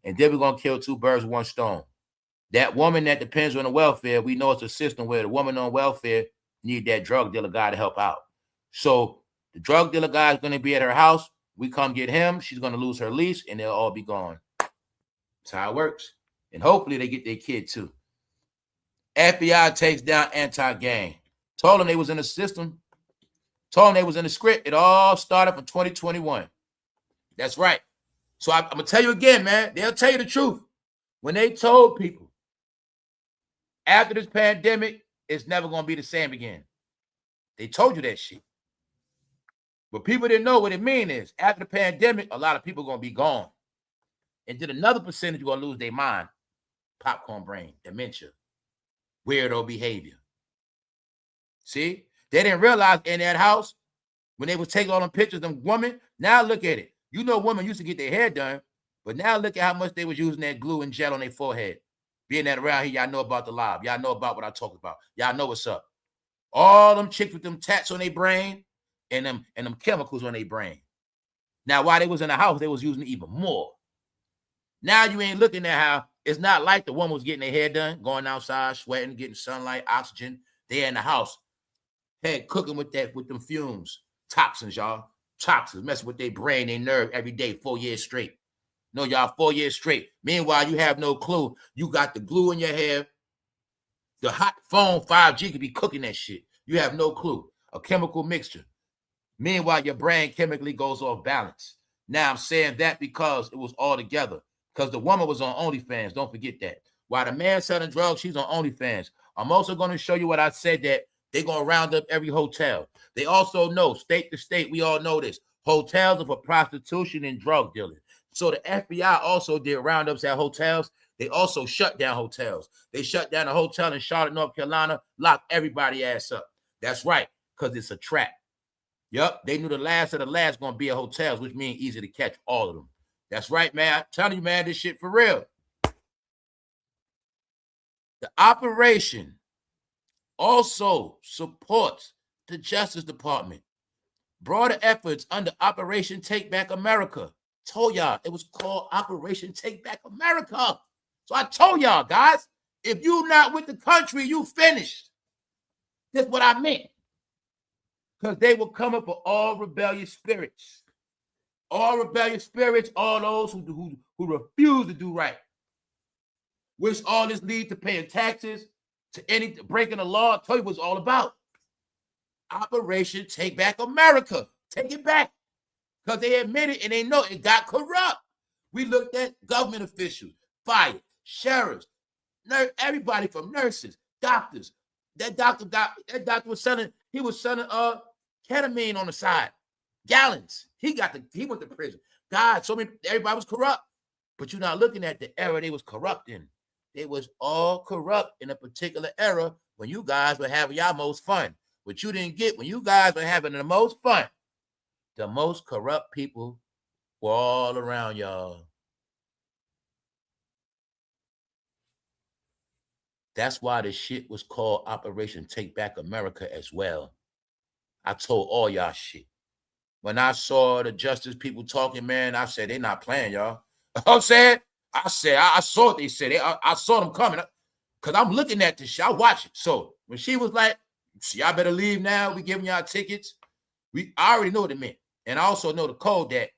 And then we're going to kill two birds with one stone. That woman that depends on the welfare, we know it's a system where the woman on welfare need that drug dealer guy to help out. So the drug dealer guy is going to be at her house. We come get him. She's going to lose her lease, and they'll all be gone. That's how it works. And hopefully they get their kid too. FBI takes down anti-gang. Told them they was in the system. Told them they was in the script. It all started from 2021. That's right. So I'm going to tell you again, man. They'll tell you the truth. When they told people, after this pandemic, it's never going to be the same again. They told you that shit. But people didn't know what it means is, after the pandemic, a lot of people are going to be gone. And then another percentage are going to lose their mind. Popcorn brain, dementia, weirdo behavior. See? They didn't realize in that house, when they was taking all them pictures of them women, now look at it. You know women used to get their hair done, but now look at how much they was using that glue and gel on their forehead. Being that around here, y'all know about the live. Y'all know about what I talk about. Y'all know what's up. All them chicks with them tats on their brain and them chemicals on their brain. Now, while they was in the house, they was using it even more. Now you ain't looking at how it's not like the woman was getting their hair done, going outside, sweating, getting sunlight, oxygen. They in the house, head cooking with them fumes, toxins, y'all. Toxins, messing with their brain, their nerve every day, 4 years straight. No, y'all, 4 years straight. Meanwhile, you have no clue. You got the glue in your hair. The hot phone 5G could be cooking that shit. You have no clue. A chemical mixture. Meanwhile, your brain chemically goes off balance. Now, I'm saying that because it was all together. Because the woman was on OnlyFans. Don't forget that. While the man selling drugs, she's on OnlyFans. I'm also going to show you what I said, that they're going to round up every hotel. They also know, state to state, we all know this, hotels are for prostitution and drug dealing. So the FBI also did roundups at hotels. They also shut down hotels. They shut down a hotel in Charlotte, North Carolina, locked everybody ass up. That's right, because it's a trap. Yep, they knew the last of the last going to be at hotels, which means easy to catch all of them. That's right, man. I'm telling you, man, this shit for real. The operation also supports the Justice Department. Broader efforts under Operation Take Back America. Told y'all it was called Operation Take Back America. So I told y'all, guys, if you not with the country, you finished. That's what I meant. Because they were coming for all rebellious spirits. All rebellious spirits, all those who refuse to do right. Which all this leads to paying taxes, to breaking the law. I told you what it's all about. Operation Take Back America. Take it back. Because they admit it and they know it got corrupt. We looked at government officials, fire, sheriffs, everybody from nurses, doctors. That doctor was selling, ketamine on the side. Gallons. He went to prison. God, so many, everybody was corrupt. But you're not looking at the era they was corrupt in. They was all corrupt in a particular era when you guys were having y'all most fun. What you didn't get when you guys were having the most fun, the most corrupt people were all around y'all. That's why the shit was called Operation Take Back America as well. I told all y'all shit. When I saw the justice people talking, man, I said, they not playing, y'all. I'm saying? I saw what they said. I saw them coming. Because I'm looking at this shit. I watch it. So when she was like, y'all better leave now. We giving y'all tickets. I already know what it meant. And I also know the code that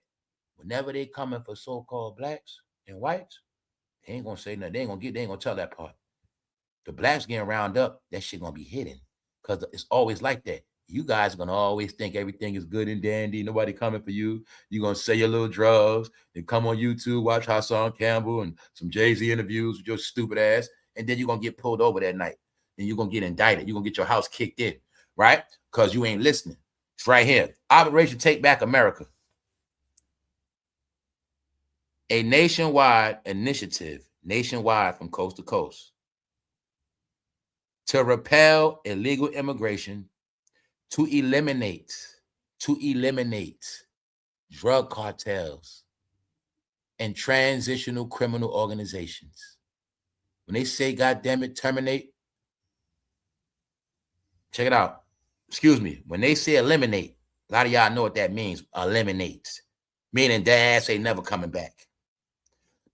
whenever they coming for so-called blacks and whites, they ain't going to say nothing. They ain't going to tell that part. The blacks getting round up, that shit going to be hidden. Because it's always like that. You guys are going to always think everything is good and dandy. Nobody coming for you. You're going to sell your little drugs. Then come on YouTube, watch Hassan Campbell and some jayz interviews with your stupid ass. And then you're going to get pulled over that night. Then you're going to get indicted. You're going to get your house kicked in, right? Because you ain't listening. It's right here. Operation Take Back America. A nationwide initiative, nationwide from coast to coast, to repel illegal immigration, to eliminate drug cartels and transitional criminal organizations. When they say, God damn it, terminate, check it out. Excuse me. When they say eliminate, a lot of y'all know what that means. Eliminate. Meaning their ass ain't never coming back.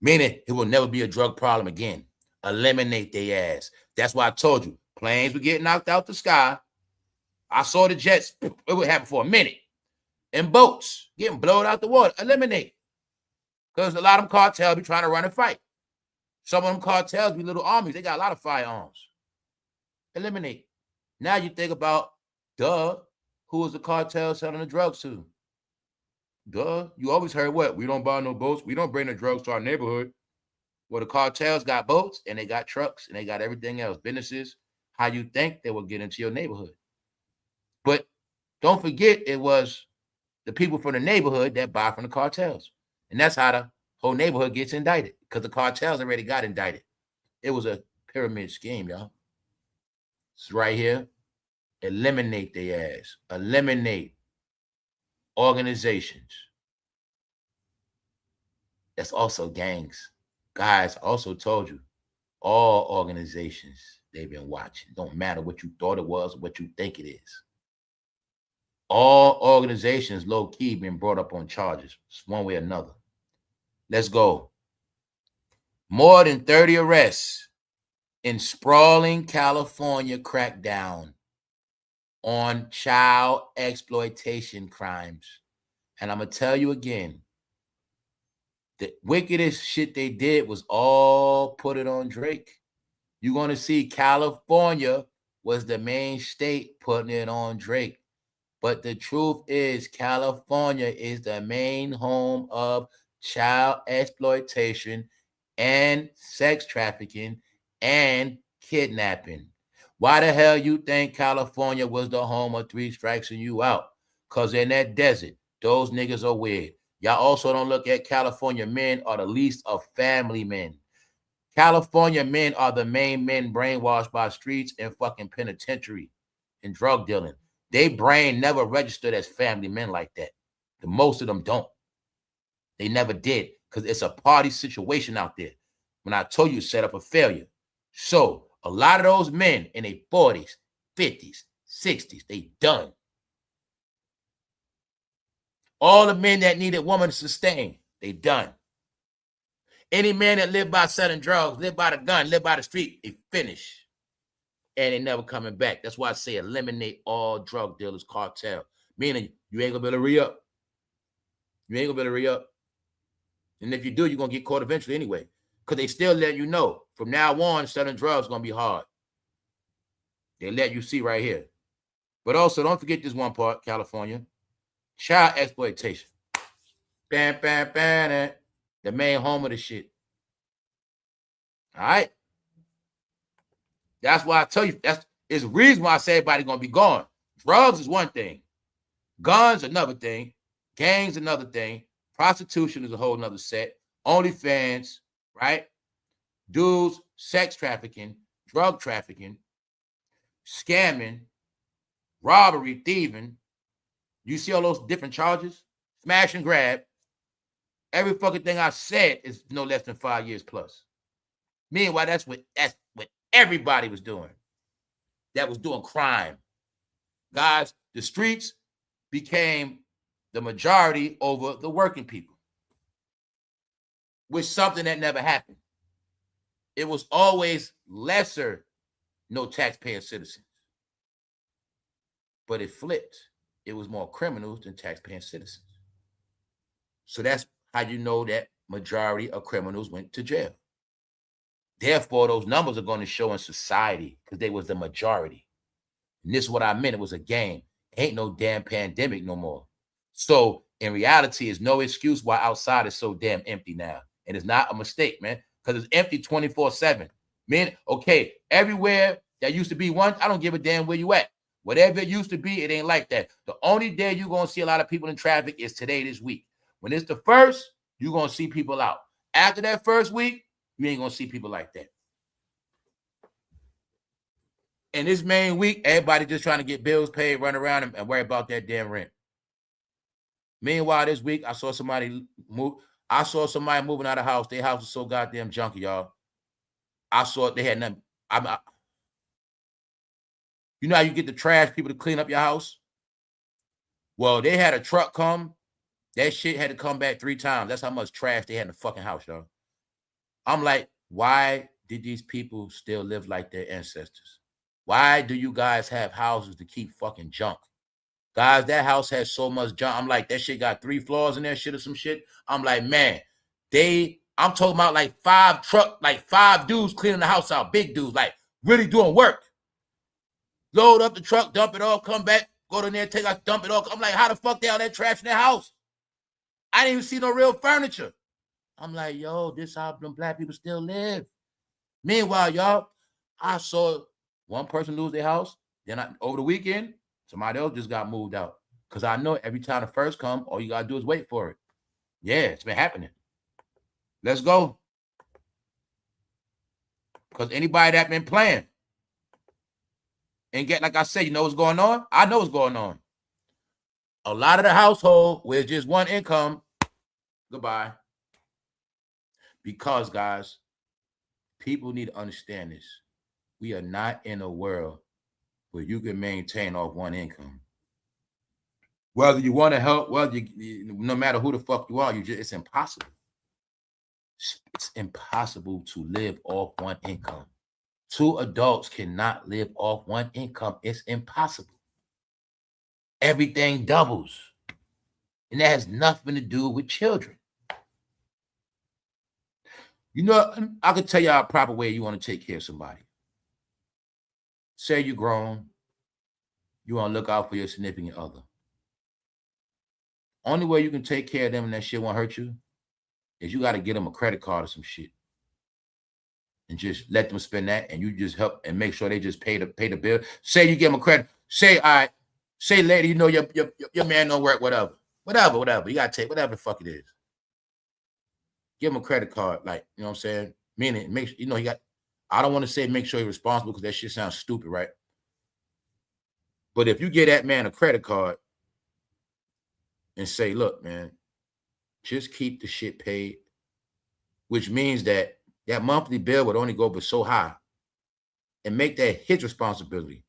Meaning it will never be a drug problem again. Eliminate their ass. That's why I told you, planes were getting knocked out the sky. I saw the jets. It would happen for a minute. And boats getting blown out the water. Eliminate. Because a lot of them cartels be trying to run and fight. Some of them cartels be little armies. They got a lot of firearms. Eliminate. Now you think about, who was the cartel selling the drugs to? You always heard what? We don't buy no boats. We don't bring the drugs to our neighborhood. Well, the cartels got boats and they got trucks and they got everything else. Businesses. How you think they will get into your neighborhood? But don't forget, it was the people from the neighborhood that buy from the cartels. And that's how the whole neighborhood gets indicted, because the cartels already got indicted. It was a pyramid scheme, y'all. It's right here. Eliminate their ass. Eliminate organizations. That's also gangs. Guys, also told you, all organizations they've been watching. Don't matter what you thought it was or what you think it is. All organizations, low-key, been brought up on charges, one way or another. Let's go. More than 30 arrests in sprawling California crackdown on child exploitation crimes. And I'm going to tell you again, the wickedest shit they did was all put it on Drake. You're going to see California was the main state putting it on Drake. But the truth is, California is the main home of child exploitation and sex trafficking and kidnapping. Why the hell you think California was the home of 3 strikes and you out? Because in that desert, those niggas are weird. Y'all also don't look at California men are the least of family men. California men are the main men brainwashed by streets and fucking penitentiary and drug dealing. They brain never registered as family men like that. The most of them don't. They never did, because it's a party situation out there. When I told you, set up a failure. So a lot of those men in their 40s, 50s, 60s, they done. All the men that needed woman to sustain, they done. Any man that lived by selling drugs, lived by the gun, lived by the street, they finished. And they never coming back. That's why I say eliminate all drug dealers, cartel. Meaning you ain't gonna be able to re-up. You ain't gonna be able to re-up. And if you do, you're gonna get caught eventually anyway. Because they still let you know from now on, selling drugs is gonna be hard. They let you see right here. But also, don't forget this one part, California. Child exploitation. Bam, bam, bam. The main home of the shit. All right. That's why I tell you, it's the reason why I say everybody's gonna be gone. Drugs is one thing, guns another thing, gangs another thing, Prostitution is a whole nother set. OnlyFans, right? Dudes, sex trafficking, drug trafficking, scamming, robbery, thieving. You see all those different charges? Smash and grab. Every fucking thing I said is no less than 5 years plus. Meanwhile, that's what everybody was doing. That was doing crime. Guys, the streets became the majority over the working people, which is something that never happened. It was always lesser, no taxpaying citizens. But it flipped. It was more criminals than taxpaying citizens. So that's how you know that majority of criminals went to jail. Therefore, those numbers are going to show in society because they was the majority. And this is what I meant. It was a game. Ain't no damn pandemic no more. So in reality, it's no excuse why outside is so damn empty now. And it's not a mistake, man, because it's empty 24/7. Man, okay, everywhere that used to be one, I don't give a damn where you at. Whatever it used to be, it ain't like that. The only day you're going to see a lot of people in traffic is today, this week. When it's the first, you're going to see people out. After that first week, you ain't going to see people like that. And this main week, everybody just trying to get bills paid, run around and worry about that damn rent. Meanwhile, this week, I saw somebody move. I saw somebody moving out of the house. Their house was so goddamn junky, y'all. I saw they had nothing. You know how you get the trash people to clean up your house? Well, they had a truck come. That shit had to come back 3 times. That's how much trash they had in the fucking house, y'all. I'm like, why did these people still live like their ancestors? Why do you guys have houses to keep fucking junk? Guys, that house has so much junk. I'm like, that shit got 3 floors in that shit or some shit. I'm like, man, I'm talking about like 5 dudes cleaning the house out. Big dudes, like really doing work. Load up the truck, dump it all, come back, go in there, take out, dump it all. I'm like, how the fuck they all that trash in their house? I didn't even see no real furniture. I'm like, yo, this how them black people still live. Meanwhile, y'all, I saw one person lose their house. Then over the weekend, somebody else just got moved out. Because I know every time the first come, all you got to do is wait for it. Yeah, it's been happening. Let's go. Because anybody that been playing and get, like I said, you know what's going on? I know what's going on. A lot of the household with just one income, goodbye. Because, guys, people need to understand this. We are not in a world where you can maintain off one income. Whether you want to help, no matter who the fuck you are, it's impossible. It's impossible to live off one income. 2 adults cannot live off one income. It's impossible. Everything doubles. And that has nothing to do with children. You know, I can tell you a proper way you want to take care of somebody. Say you're grown. You want to look out for your significant other. Only way you can take care of them and that shit won't hurt you is you got to get them a credit card or some shit. And just let them spend that, and you just help and make sure they just pay the bill. Say you give them a credit. Say, all right, say later, you know your man don't work, whatever. You gotta take whatever the fuck it is. Give him a credit card, like, you know what I'm saying? Meaning, make sure, you know, I don't want to say make sure he's responsible because that shit sounds stupid, right? But if you get that man a credit card and say, look, man, just keep the shit paid, which means that monthly bill would only go but so high, and make that his responsibility.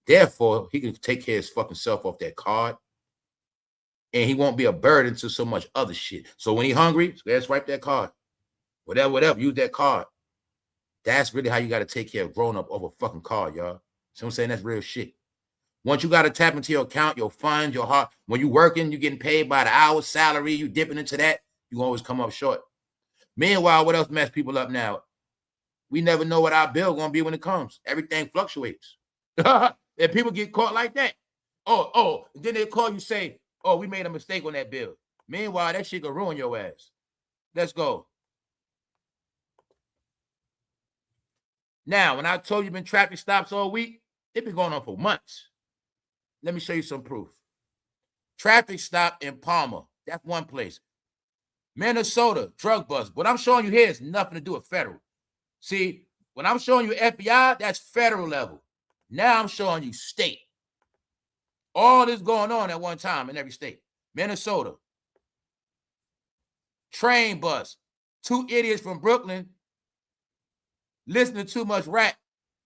Therefore, he can take care of his fucking self off that card, and he won't be a burden to so much other shit. So when he's hungry, let's swipe that card. Whatever, use that card. That's really how you got to take care of grown up over a fucking card, y'all. So I'm saying that's real shit. Once you got to tap into your account, your funds, your heart, when you working, you getting paid by the hour salary, you dipping into that, you always come up short. Meanwhile, what else mess people up now? We never know what our bill going to be when it comes. Everything fluctuates. And people get caught like that. Oh, and then they call you, say, oh, we made a mistake on that bill. Meanwhile, that shit gonna ruin your ass. Let's go. Now, when I told you been traffic stops all week, they've been going on for months. Let me show you some proof. Traffic stop in Palmer. That's one place. Minnesota, drug bust. What I'm showing you here is nothing to do with federal. See, when I'm showing you FBI, that's federal level. Now I'm showing you state. All this going on at one time in every state. Minnesota. Train bus. 2 idiots from Brooklyn listening to too much rap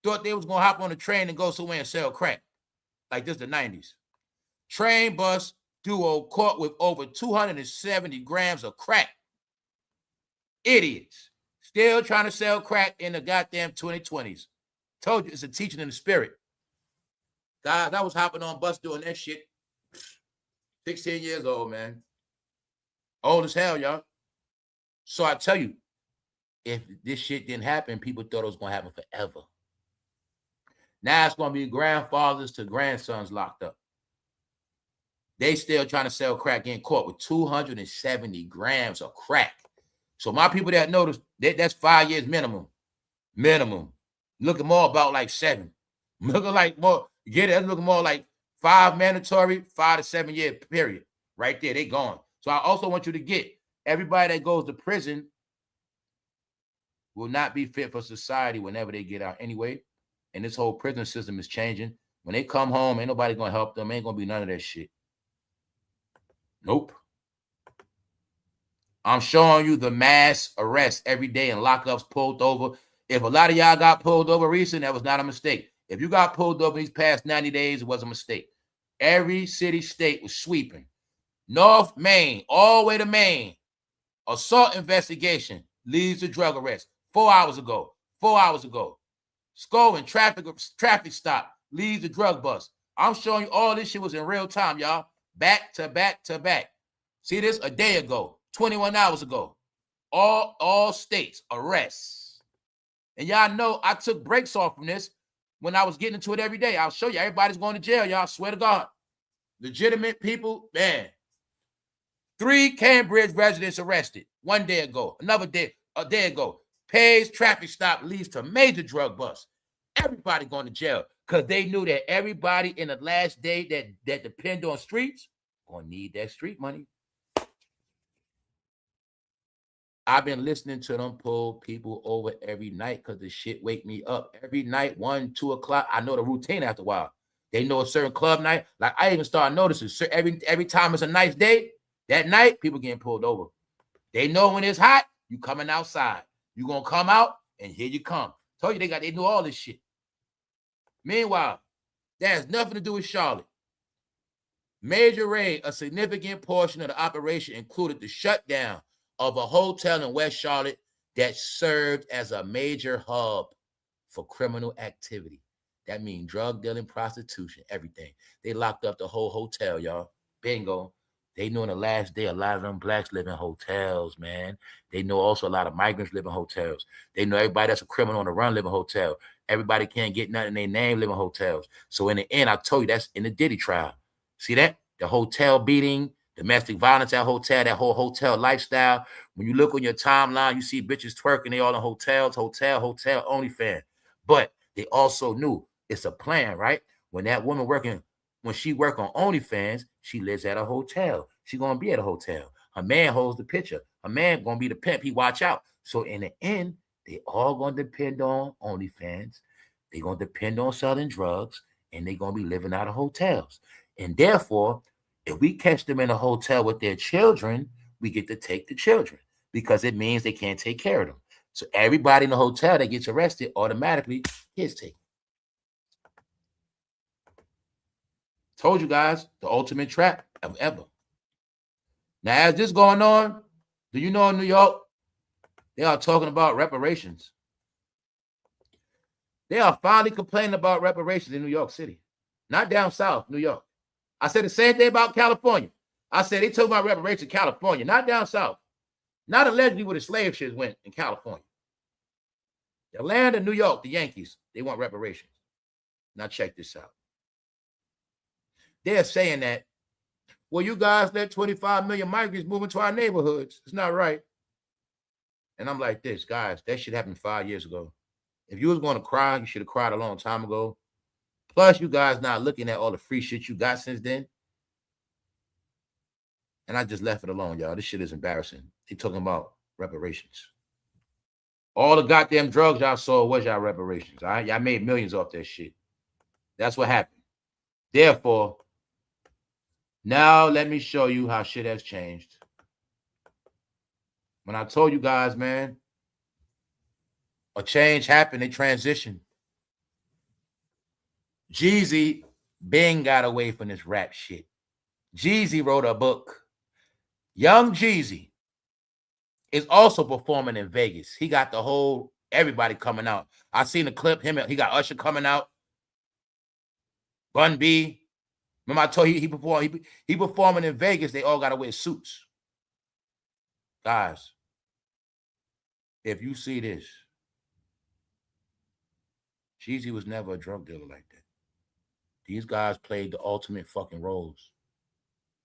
thought they was going to hop on the train and go somewhere and sell crack. Like this the 90s. Train bus duo caught with over 270 grams of crack. Idiots. Still trying to sell crack in the goddamn 2020s. Told you it's a teaching in the spirit. Guys, I was hopping on bus doing that shit. 16 years old, man. Old as hell, y'all. So I tell you, if this shit didn't happen, people thought it was going to happen forever. Now it's going to be grandfathers to grandsons locked up. They still trying to sell crack, getting caught with 270 grams of crack. So my people that notice, that's 5 years minimum. Minimum. Looking more about like 7. Looking like more, get it? That's looking more like 5 mandatory, 5 to 7 year period. Right there, they gone. So I also want you to get, everybody that goes to prison will not be fit for society whenever they get out anyway. And this whole prison system is changing. When they come home, ain't nobody going to help them. Ain't going to be none of that shit. Nope. I'm showing you the mass arrests every day and lockups pulled over. If a lot of y'all got pulled over recently, that was not a mistake. If you got pulled over these past 90 days, it was a mistake. Every city, state was sweeping. North Maine, all the way to Maine. Assault investigation leads to drug arrest. 4 hours ago. 4 hours ago. Scovin, traffic stop leads to drug bust. I'm showing you all this shit was in real time, y'all. Back to back to back. See this? A day ago. 21 hours ago. All states arrests. And y'all know I took breaks off from this when I was getting into it every day. I'll show you. Everybody's going to jail, y'all. Swear to God. Legitimate people, man. 3 Cambridge residents arrested 1 day ago. Another day, a day ago. Pays traffic stop leads to major drug bust. Everybody going to jail because they knew that everybody in the last day that depend on streets going to need that street money. I've been listening to them pull people over every night because the shit wake me up. Every night, 1, 2 o'clock. I know the routine after a while. They know a certain club night. Like I even started noticing every time it's a nice day, that night, people getting pulled over. They know when it's hot, you coming outside. You gonna come out, and here you come. Told you they know all this shit. Meanwhile, that has nothing to do with Charlotte. Major raid, a significant portion of the operation included the shutdown of a hotel in West Charlotte that served as a major hub for criminal activity. That means drug dealing, prostitution, everything. They locked up the whole hotel, y'all. Bingo. They know in the last day, a lot of them blacks live in hotels, man. They know also a lot of migrants live in hotels. They know everybody that's a criminal on the run live in hotels. Everybody can't get nothing in their name live in hotels. So in the end, I told you that's in the Diddy trial. See that? The hotel beating, domestic violence at hotel, that whole hotel lifestyle. When you look on your timeline, you see bitches twerking, they all in hotels, hotel, OnlyFans. But they also knew it's a plan, right? When that woman when she work on OnlyFans, she lives at a hotel. She gonna be at a hotel. Her man holds the picture. Her man gonna be the pimp. He watch out. So in the end, they all gonna depend on OnlyFans. They gonna depend on selling drugs, and they gonna be living out of hotels. And therefore, if we catch them in a hotel with their children, we get to take the children because it means they can't take care of them. So everybody in the hotel that gets arrested automatically gets taken. Told you guys, the ultimate trap of ever. Now, as this going on, do you know in New York, they are talking about reparations. They are finally complaining about reparations in New York City. Not down south, New York. I said the same thing about California. I said they talking about reparations in California, not down south. Not allegedly where the slave ships went in California. The land of New York, the Yankees, they want reparations. Now check this out. They're saying that, well, you guys let 25 million migrants move into our neighborhoods. It's not right. And I'm like this, guys, that shit happened 5 years ago. If you was going to cry, you should have cried a long time ago. Plus, you guys not looking at all the free shit you got since then. And I just left it alone, y'all. This shit is embarrassing. They talking about reparations. All the goddamn drugs y'all sold was y'all reparations. All right, y'all made millions off that shit. That's what happened. Therefore, now let me show you how shit has changed. When I told you guys, man, a change happened, a transition. Jeezy Bing got away from this rap shit. Jeezy wrote a book. Young Jeezy is also performing in Vegas. He got the whole everybody coming out. I seen the clip. He got Usher coming out. Bun B. Remember I told you he performing in Vegas. They all got to wear suits. Guys, if you see this, Jeezy was never a drug dealer like that. These guys played the ultimate fucking roles.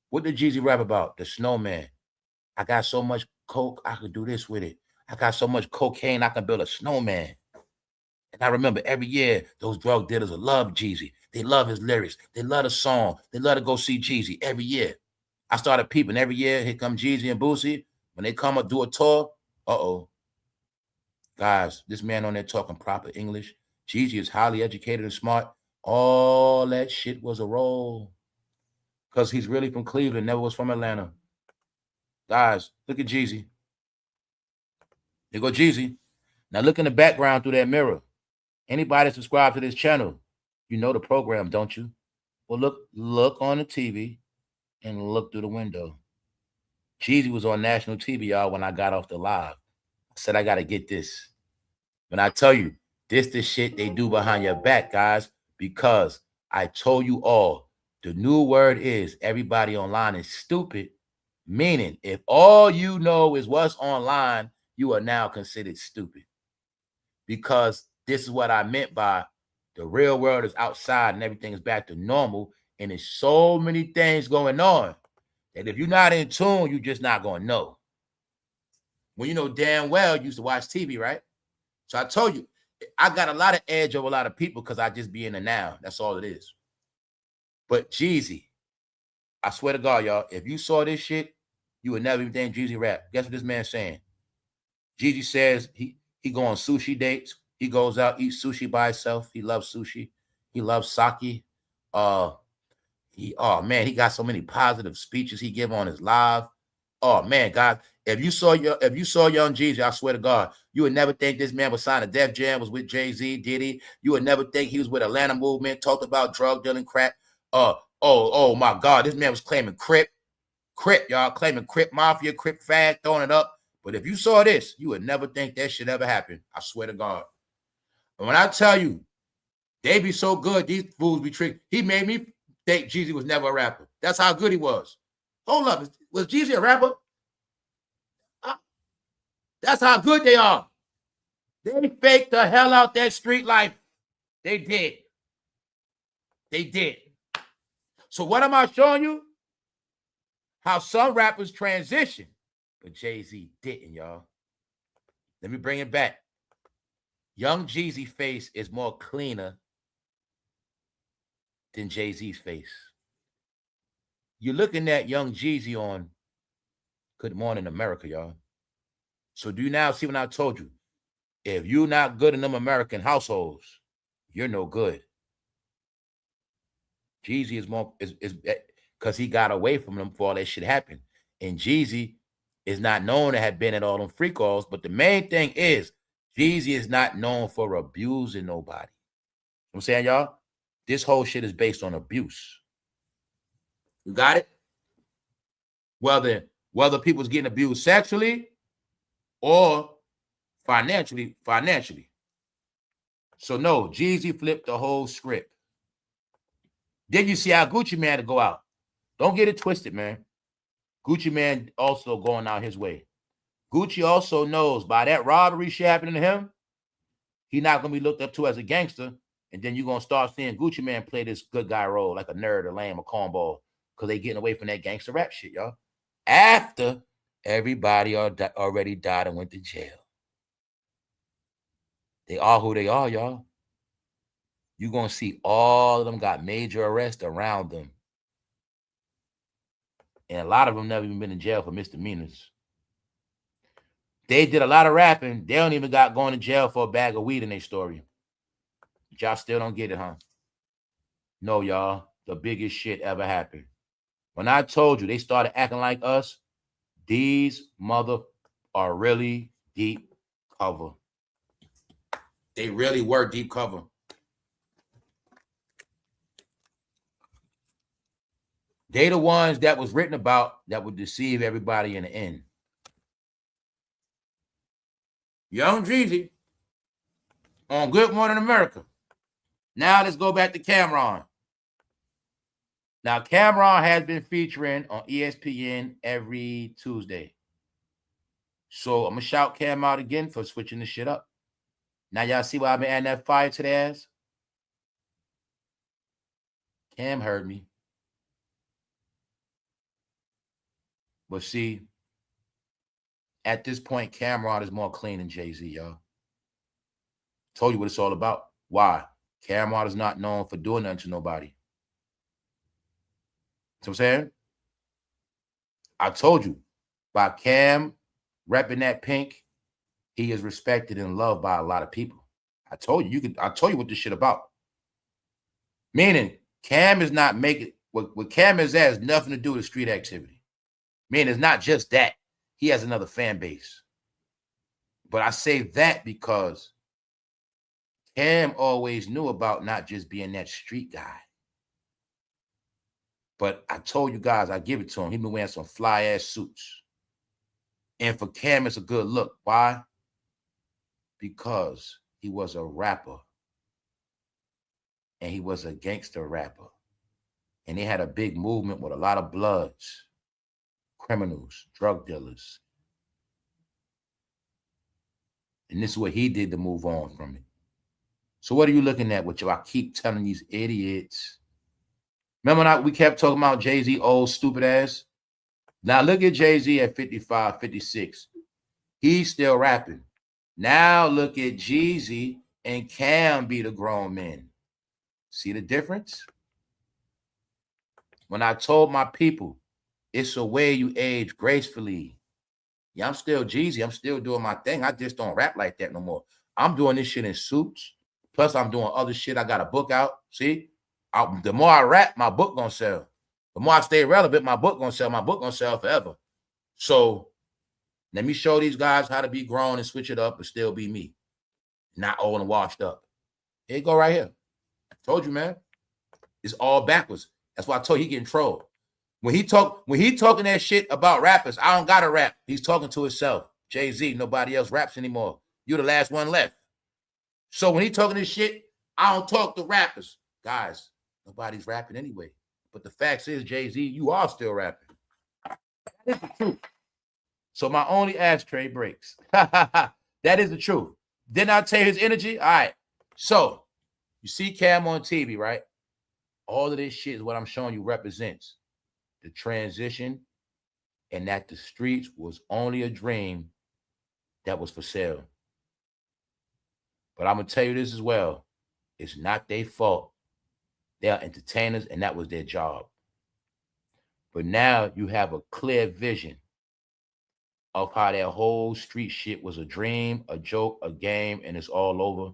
What did Jeezy rap about? The snowman. I got so much coke, I could do this with it. I got so much cocaine, I can build a snowman. And I remember every year, those drug dealers would love Jeezy. They love his lyrics. They love the song. They love to go see Jeezy every year. I started peeping every year. Here come Jeezy and Boosie. When they come up do a tour, guys, this man on there talking proper English. Jeezy is highly educated and smart. All that shit was a role. Because he's really from Cleveland, never was from Atlanta. Guys, look at Jeezy. There go Jeezy. Now look in the background through that mirror. Anybody subscribe to this channel, you know the program, don't you? Well, look on the TV and look through the window. Jeezy was on national TV, y'all, when I got off the live. I said, I got to get this. When I tell you, this the shit they do behind your back, guys, because I told you all, the new word is everybody online is stupid, meaning if all you know is what's online, you are now considered stupid. Because this is what I meant by the real world is outside and everything is back to normal. And there's so many things going on that if you're not in tune, you're just not going to know. Well, you know damn well you used to watch TV, right? So I told you, I got a lot of edge over a lot of people because I just be in the now. That's all it is. But Jeezy, I swear to God, y'all, if you saw this shit, you would never even think Jeezy rap. Guess what this man's saying? Jeezy says he go on sushi dates. He goes out, eats sushi by himself. He loves sushi. He loves sake. He got so many positive speeches he give on his live. Oh man, guys, if you saw young Jeezy, I swear to God, you would never think this man was signed a Def Jam, was with Jay-Z, Diddy. You would never think he was with Atlanta Movement, talked about drug dealing, crap. Oh my God, this man was claiming Crip, y'all, claiming Crip Mafia, Crip Fag, throwing it up. But if you saw this, you would never think that shit ever happened. I swear to God. And when I tell you, they be so good, these fools be tricked. He made me think Jeezy was never a rapper. That's how good he was. Hold up, was Jeezy a rapper? That's how good they are. They faked the hell out that street life. They did. They did. So what am I showing you? How some rappers transition, but Jay-Z didn't, y'all. Let me bring it back. Young Jeezy's face is more cleaner than Jay-Z's face. You're looking at young Jeezy on Good Morning America, y'all. So do you now see when I told you, if you're not good in them American households, you're no good. Jeezy is more is because he got away from them before all that shit happened. And Jeezy is not known to have been at all them free calls, but the main thing is Jeezy is not known for abusing nobody. You know what I'm saying, y'all? This whole shit is based on abuse. You got it? Whether people's getting abused sexually or financially. So no, Jeezy flipped the whole script. Then you see how Gucci Man to go out. Don't get it twisted, man. Gucci Man also going out his way. Gucci also knows by that robbery shit happening to him, he's not going to be looked up to as a gangster. And then you're going to start seeing Gucci Man play this good guy role like a nerd, a lame, a cornball, because they getting away from that gangster rap shit, y'all. After everybody already died and went to jail. They are who they are, y'all. You're going to see all of them got major arrests around them. And a lot of them never even been in jail for misdemeanors. They did a lot of rapping. They don't even got going to jail for a bag of weed in their story. Y'all still don't get it, huh? No, y'all. The biggest shit ever happened. When I told you they started acting like us, these mother are really deep cover. They really were deep cover. They the ones that was written about that would deceive everybody in the end. Young Jeezy on Good Morning America. Now let's go back to Cameron. Now Cameron has been featuring on ESPN every Tuesday. So I'm going to shout Cam out again for switching the shit up. Now y'all see why I've been adding that fire to the ass? Cam heard me. But see, at this point, Cameron is more clean than Jay-Z, y'all. Told you what it's all about. Why? Cameron is not known for doing nothing to nobody. See what I'm saying? I told you, by Cam repping that pink, he is respected and loved by a lot of people. I told you, I told you what this shit about. Meaning, Cam is not making, what Cam is at has nothing to do with street activity. Meaning, it's not just that. He has another fan base. But I say that because Cam always knew about not just being that street guy. But I told you guys, I give it to him. He's been wearing some fly-ass suits. And for Cam, it's a good look. Why? Because he was a rapper. And he was a gangster rapper. And they had a big movement with a lot of bloods, criminals, drug dealers. And this is what he did to move on from it. So what are you looking at with you? I keep telling these idiots. Remember when we kept talking about Jay-Z, old stupid ass? Now look at Jay-Z at 55, 56. He's still rapping. Now look at Jeezy and Cam be the grown men. See the difference? When I told my people, it's a way you age gracefully. Yeah, I'm still Jeezy. I'm still doing my thing. I just don't rap like that no more. I'm doing this shit in suits. Plus, I'm doing other shit. I got a book out. See? The more I rap, my book gonna sell. The more I stay relevant, my book gonna sell. My book gonna sell forever. So let me show these guys how to be grown and switch it up and still be me. Not old and washed up. Here you go right here. Told you, man. It's all backwards. That's why I told you he getting trolled. When he talking that shit about rappers, I don't gotta rap. He's talking to himself. Jay-Z, nobody else raps anymore. You're the last one left. So when he talking this shit, I don't talk to rappers. Guys, nobody's rapping anyway. But the fact is, Jay-Z, you are still rapping. That is the truth. So my only ashtray breaks. That is the truth. Didn't I tell you his energy? All right. So you see Cam on TV, right? All of this shit is what I'm showing you represents the transition and that the streets was only a dream that was for sale. But I'm going to tell you this as well. It's not their fault. They are entertainers, and that was their job. But now you have a clear vision of how that whole street shit was a dream, a joke, a game, and it's all over.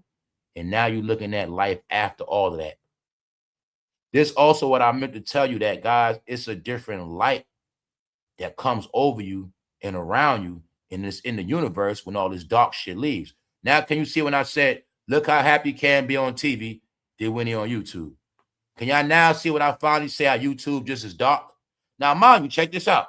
And now you're looking at life after all of that. This also what I meant to tell you that, guys, it's a different light that comes over you and around you in the universe when all this dark shit leaves. Now, can you see when I said, look how happy Cam be on TV than when he on YouTube? Can y'all now see what I finally say how YouTube just is dark? Now, mind you, check this out.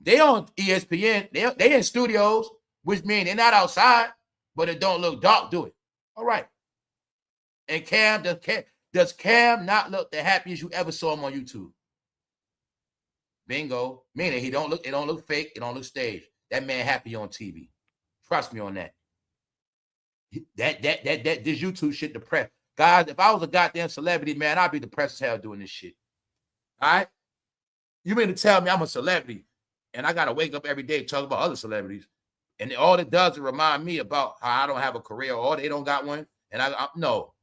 They on ESPN. They in studios, which means they're not outside, but it don't look dark, do it? All right. And does Cam not look the happiest you ever saw him on YouTube? Bingo. Meaning it don't look fake, it don't look staged. That man happy on TV. Trust me on that. This YouTube shit depressed. Guys, if I was a goddamn celebrity, man, I'd be depressed as hell doing this shit. All right? You mean to tell me I'm a celebrity and I got to wake up every day talking about other celebrities, and all it does is remind me about how I don't have a career or they don't got one, and I no.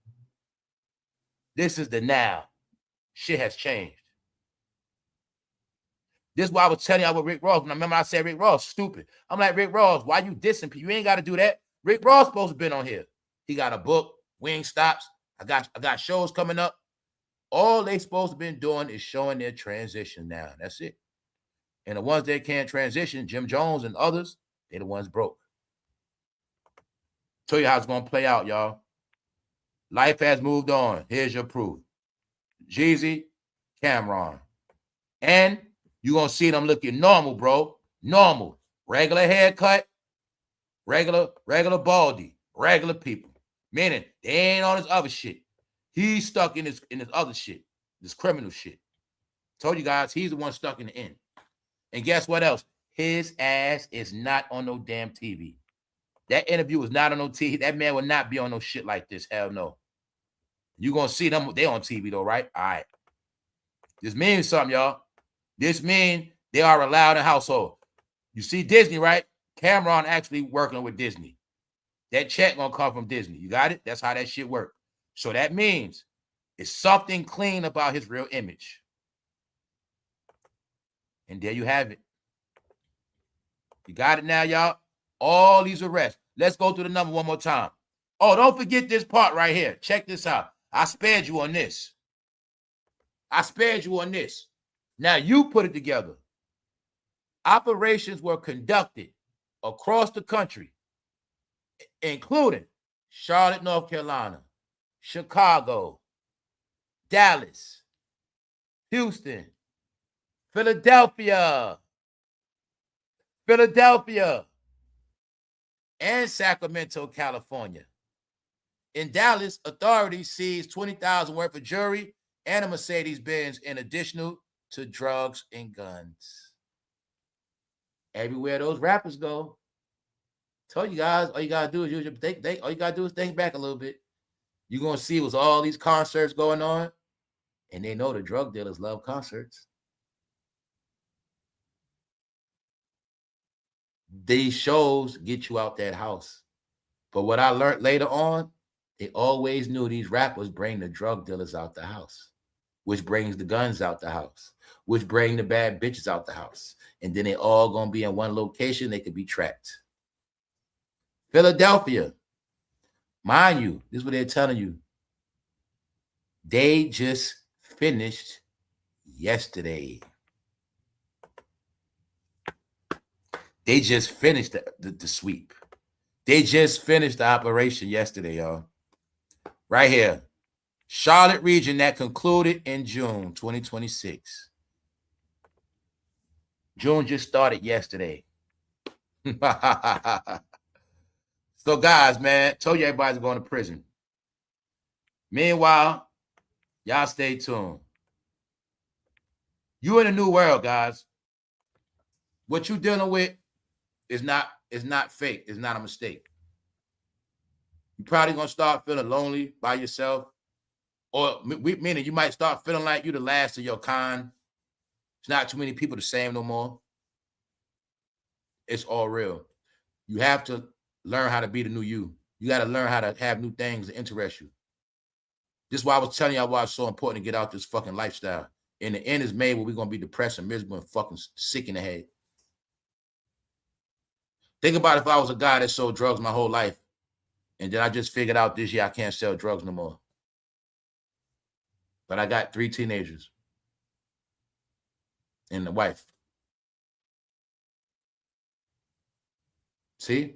This is the now. Shit has changed. This is why I was telling y'all about Rick Ross. When I remember I said Rick Ross, stupid. I'm like, Rick Ross, why you dissing people? You ain't got to do that. Rick Ross supposed to been on here. He got a book, Wing Stops. I got shows coming up. All they supposed to been doing is showing their transition now. That's it. And the ones that can't transition, Jim Jones and others, they're the ones broke. Tell you how it's going to play out, y'all. Life has moved on. Here's your proof. Jeezy, Cameron. And you're going to see them looking normal, bro. Normal. Regular haircut, regular baldy, regular people. Meaning, they ain't on his other shit. He's stuck in his other shit, this criminal shit. Told you guys, he's the one stuck in the end. And guess what else? His ass is not on no damn TV. That interview was not on no TV. That man will not be on no shit like this. Hell no. You're going to see them. They on TV though, right? All right. This means something, y'all. This means they are allowed in household. You see Disney, right? Cameron actually working with Disney. That check going to come from Disney. You got it? That's how that shit works. So that means it's something clean about his real image. And there you have it. You got it now, y'all? All these arrests. Let's go through the number one more time. Oh, don't forget this part right here. Check this out. I spared you on this. Now you put it together. Operations were conducted across the country, including Charlotte, North Carolina, Chicago, Dallas, Houston, Philadelphia, and Sacramento, California. In Dallas, authorities seized $20,000 worth of jewelry and a Mercedes-Benz in addition to drugs and guns. Everywhere those rappers go, told you guys, all you gotta do is use your think. All you gotta do is think back a little bit. You're gonna see was all these concerts going on, and they know the drug dealers love concerts. These shows get you out that house. But what I learned later on, they always knew these rappers bring the drug dealers out the house, which brings the guns out the house, which bring the bad bitches out the house. And then they all gonna be in one location. They could be tracked. Philadelphia, mind you, this is what they're telling you. They just finished yesterday. They just finished the sweep. They just finished the operation yesterday, y'all. Right here. Charlotte region that concluded in June 2026. June just started yesterday. So, guys, man, told you everybody's going to prison. Meanwhile, y'all stay tuned. You in a new world, guys. What you dealing with is not fake. It's not a mistake. You're probably going to start feeling lonely by yourself. Or meaning you might start feeling like you're the last of your kind. It's not too many people the same no more. It's all real. You have to learn how to be the new you. You got to learn how to have new things that interest you. This is why I was telling y'all why it's so important to get out this fucking lifestyle. In the end, it's made where we're going to be depressed and miserable and fucking sick in the head. Think about if I was a guy that sold drugs my whole life, and then I just figured out this year I can't sell drugs no more. But I got 3 teenagers and the wife. See?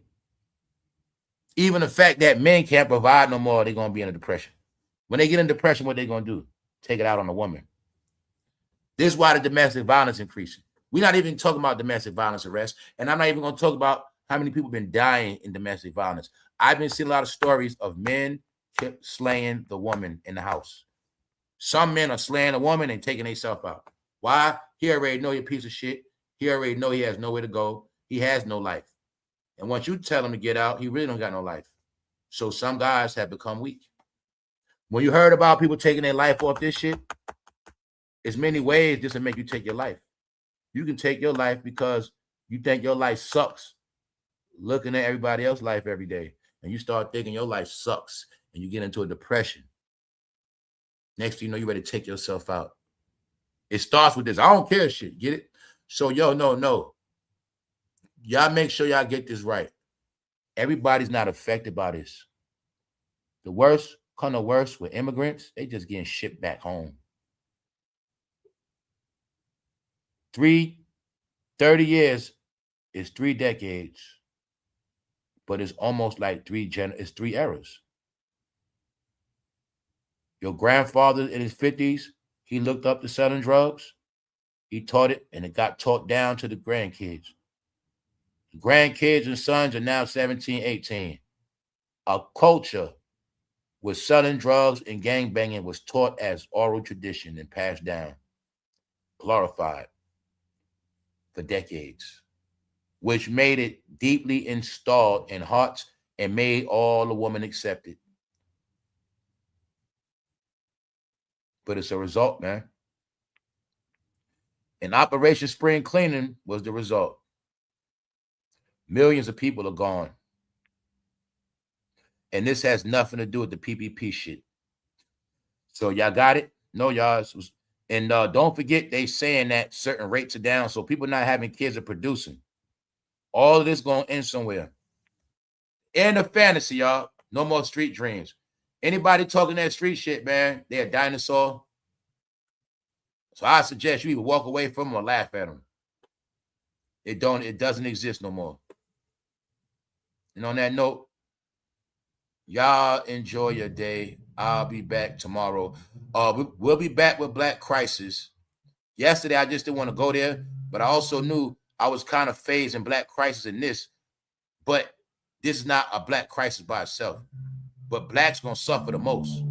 Even the fact that men can't provide no more, they're going to be in a depression. When they get in depression, what they going to do? Take it out on the woman. This is why the domestic violence increasing. We're not even talking about domestic violence arrests, and I'm not even going to talk about how many people have been dying in domestic violence. I've been seeing a lot of stories of men kept slaying the woman in the house. Some men are slaying a woman and taking themselves out. Why? He already know you're a piece of shit. He already know he has nowhere to go. He has no life. And once you tell him to get out, he really don't got no life. So some guys have become weak. When you heard about people taking their life off this shit, there's many ways this will make you take your life. You can take your life because you think your life sucks, looking at everybody else's life every day, and you start thinking your life sucks, and you get into a depression. Next thing you know, you're ready to take yourself out. It starts with this. I don't care shit. Get it? So, yo, no. Y'all make sure y'all get this right. Everybody's not affected by this. The worst, kind of worse with immigrants, they just getting shipped back home. 30 years is 3 decades, but it's almost like it's 3 eras. Your grandfather in his 50s, he looked up to selling drugs. He taught it, and it got taught down to the grandkids. The grandkids and sons are now 17, 18. A culture with selling drugs and gangbanging was taught as oral tradition and passed down, glorified for decades, which made it deeply installed in hearts and made all the women accept it. But it's a result, man. And Operation Spring Cleaning was the result. Millions of people are gone. And this has nothing to do with the PPP shit. So y'all got it? No, y'all. And don't forget they saying that certain rates are down, so people not having kids are producing. All of this going to end somewhere. End of fantasy, y'all. No more street dreams. Anybody talking that street shit, man, they're a dinosaur. So I suggest you either walk away from them or laugh at them. It doesn't exist no more. And on that note, y'all enjoy your day. I'll be back tomorrow. We'll be back with Black Crisis. Yesterday, I just didn't want to go there, but I also knew I was kind of phasing Black Crisis in this. But this is not a Black crisis by itself. But Blacks going to suffer the most.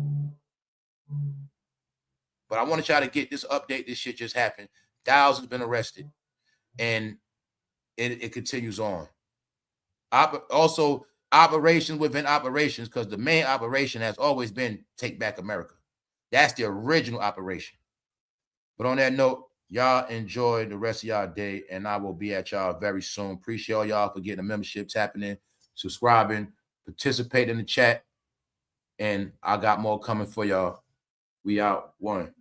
But I wanted y'all to get this update. This shit just happened. Thousands been arrested. And it continues on. Also, operations within operations, because the main operation has always been Take Back America. That's the original operation. But on that note, y'all enjoy the rest of y'all day, and I will be at y'all very soon. Appreciate y'all for getting the memberships happening, subscribing, participate in the chat, and I got more coming for y'all. We out. One.